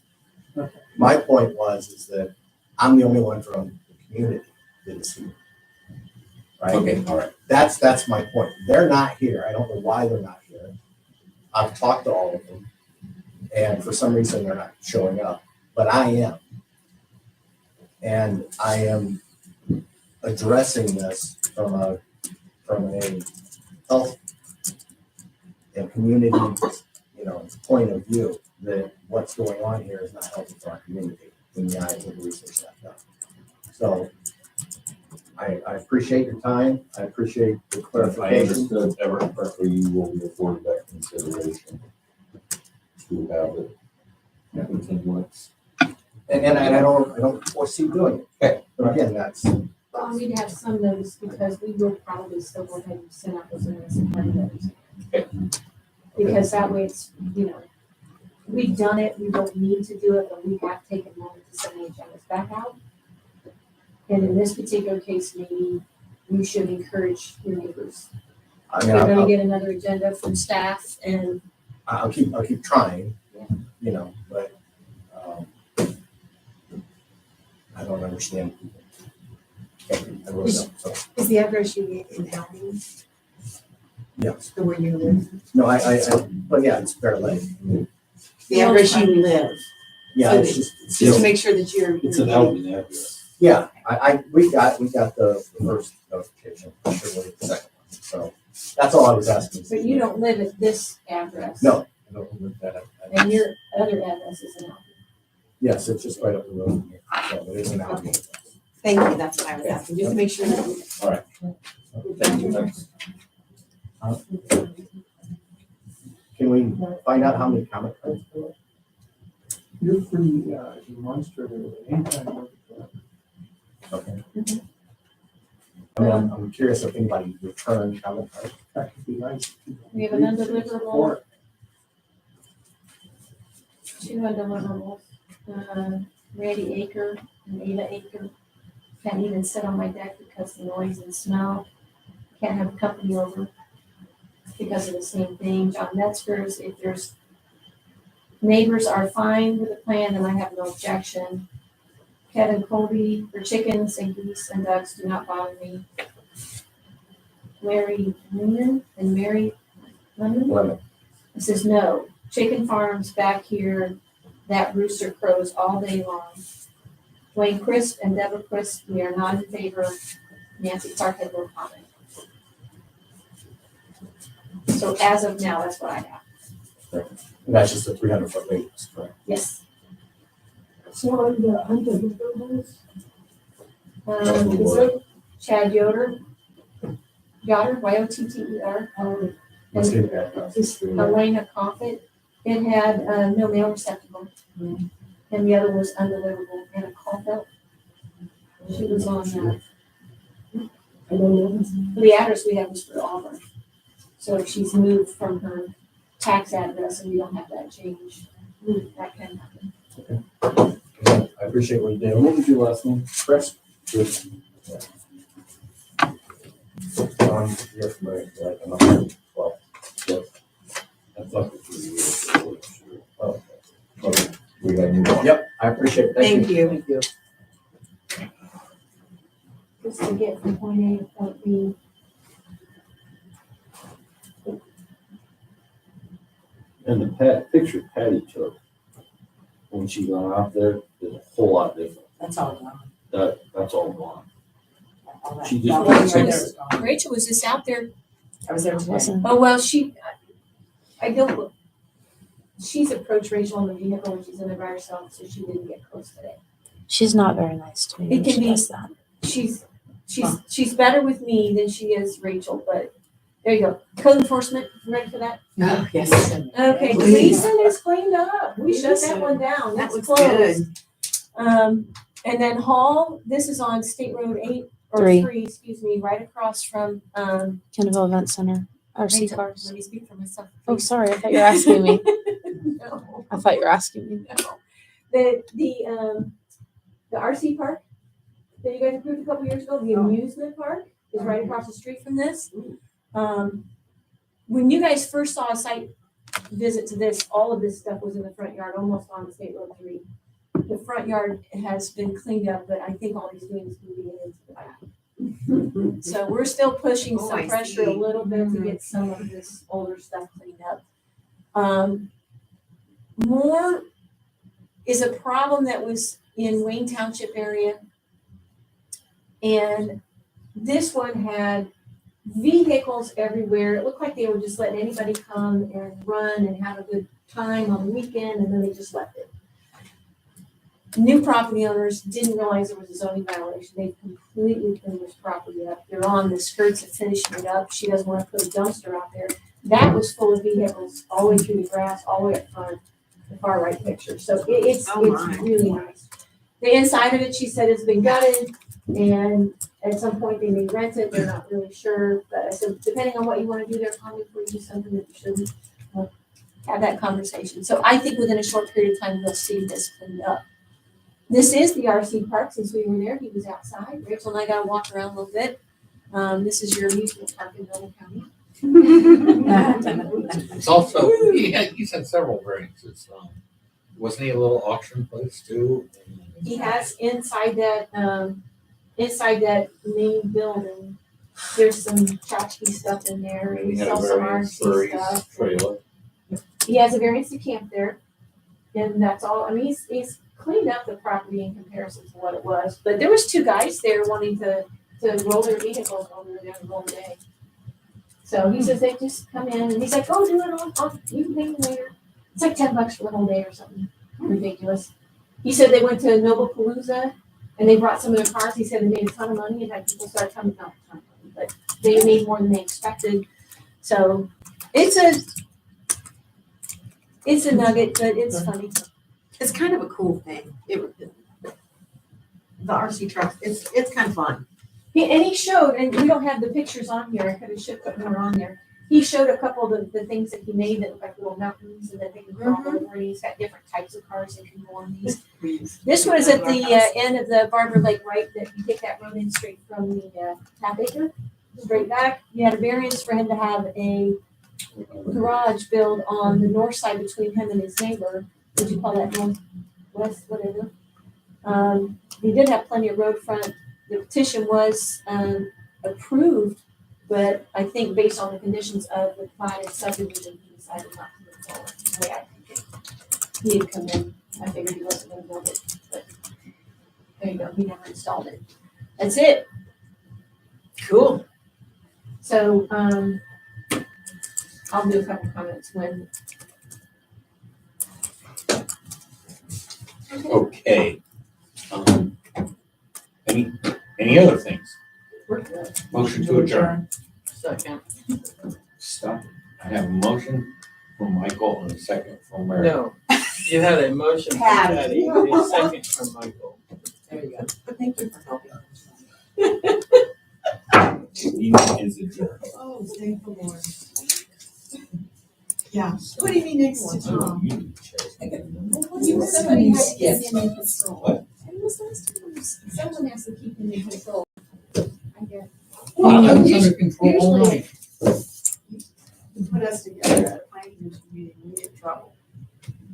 Okay. My point is that I'm the only one from the community that is here. Right? Okay, all right. That's my point. They're not here. I don't know why they're not here. I've talked to all of them, and for some reason they're not showing up, but I am. And I am addressing this from a health and community, point of view, that what's going on here is not healthy for our community in the eyes of the research I've done. So I appreciate your time. I appreciate the If I clarification. understood Everett correctly, you will be afforded that consideration to have it continuance. And I don't foresee doing it. Okay. But again, that's, Well, we'd have some notice because we will probably still go ahead and send out those notice and party notice. Because that way it's, we've done it, we don't need to do it, but we have taken a moment to send the agendas back out. And in this particular case, maybe you should encourage your neighbors. I They're gonna mean, get another agenda from staff and I'll keep trying, but I don't understand people. I really don't, so, Is the address you gave in Albion, yes. the where you live? No, but yeah, it's Bear Lake. The address you live, Yeah, it's just to make sure that you're. It's an Alvin address. Yeah, we got the first notification, I'm sure we'll get the second one, so that's all I was asking. but you don't live at this address. No, I don't live that. And your other address is in Albion. Yes, it's just right up the road from here, so it is an Albion. Thank you, that's what I was asking, just to make sure that. All right. Thank you. Thanks. Can we find out how many comment cards? You're free, as a demonstrator, anytime you want to. Okay. I mean, I'm curious if anybody returned comment cards. That could be nice. We have an undeliverable, 2 undeliverable, Randy Aker and Ada Aker. Can't even sit on my deck because the noise and smell. can't have company over because of the same thing. John Metzger's, if there's neighbors are fine with the plan, then I have no objection. Kevin Colby, for chickens and geese and ducks do not bother me. Larry Newman and Mary Lemon? Lemon. It says no, chicken farms back here, that rooster crows all day long. Wayne Crisp and Deborah Crisp, we are not in favor. Nancy Clark had no comment. So as of now, that's what I have. And that's just a 300-foot radius, correct? Yes. So on the buildings, Is it Chad Yoder? Yoder, Y-O-T-T-E-R. Let's And get that. just Elena Coffett. It had, no mail receptacle. And the other was undeliverable. Anna Caulfield. She was on that. I don't know. The address we have is for Auburn. So if she's moved from her tax address and we don't have that change, that can happen. I appreciate what you And do. what was your last name? Chris? Good. You're familiar, right? I'm not- well, I thought it was you. oh, okay. We gotta move on. Yep, I appreciate it. Thank you. Thank you. Just to get from point A to point B. And the picture Patty took when she went out there is a whole lot different. That's all gone. That's all gone. All that. She just- That one right there is gone. Rachel was just out there. I was there today. Wasn't, Oh, well, I don't, she's approached Rachel in the vehicle when she's in there by herself, so she didn't get close today. she's not very nice to me It when can she be- does that. She's better with me than she is Rachel, but there you go. Code enforcement, you ready for that? Oh, yes. Okay, Gleason is cleaned up. We shut that one down. That It's looks closed. good. And then Hall, this is on State Road 8 or Three. 3, excuse me, right across from, Kendallville Event Center, RC Rachel, cars. let me speak for myself. Oh, sorry, I thought you were asking me. No. I thought you were asking me. No. The RC park that you guys approved a couple years ago, the amusement park is right across the street from this. When you guys first saw a site visit to this, all of this stuff was in the front yard, almost on State Road 3. The front yard has been cleaned up, but I think all he's doing is moving it into the back. So we're still pushing Oh, some I pressure a see. little bit to get some of this older stuff cleaned up. More is a problem that was in Wayne Township area. And this one had vehicles everywhere. It looked like they were just letting anybody come and run and have a good time on the weekend, and then they just left it. New property owners didn't realize there was a zoning violation. They completely cleaned this property up. They're on the skirts of finishing it up. She doesn't want to put a dumpster out there. That was full of vehicles all the way through the grass, all the way up front, the far right picture. So it's Oh, my. really nice. The inside of it, she said, has been gutted, and at some point they may rent it. They're not really sure. But I said, depending on what you want to do there, Connie, before you do something that you shouldn't, have that conversation. So I think within a short period of time, we'll see this cleaned up. This is the RC park. Since we were there, he was outside. Rachel and I got to walk around a little bit. This is your amusement park in Nolan County. It's also, you said several variances. Wasn't he a little auction place too? He has inside that main building, there's some tchotchke stuff in there. He He had a sells some variance for RC his stuff. trailer. He has a variance to camp there. And that's all. I mean, he's cleaned up the property in comparison to what it was. But there was two guys there wanting to roll their vehicles while we were there the whole day. So he says they just come in and he's like, oh, do it, you can pay me later. It's like $10 for the whole day or something ridiculous. He said they went to Noblepalooza and they brought some of their cars. He said they made a ton of money and had people start coming, not a ton of money, but they made more than they expected. So it's a nugget, but it's funny. It's kind of a cool thing. The RC trucks, it's kind of fun. And he showed, and we don't have the pictures on here, I could have put more on there. He showed a couple of the things that he made that look like little mountains and that they can crawl over, and he's got different types of cars that can go on these. This one is at the end of the Barber Lake, right, that you take that road in straight from the Half Acre. straight back. You had a variance for him to have a garage built on the north side between him and his neighbor. Would you call that northwest, whatever? He did have plenty of road front. The petition was, approved, but I think based on the conditions of the platted subdivision, he decided not to move forward. The way I think it. He had come in, I figured he wasn't gonna build it, but there you go, he never installed it. That's it. Cool. So, I'll do a couple comments when. Okay. Any other things? We're good. Motion to adjourn. Second. Stop. I have a motion from Michael and a second from Mary. No, you had a motion from Patty. Patty, a second from Michael. There you go. Thank you for helping. Meeting is adjourned. Oh, thank the Lord. Yeah, putting me next to Tom. Somebody has to keep him in control. What? And this last time, someone has to keep him in control. I guess. I was under control all night.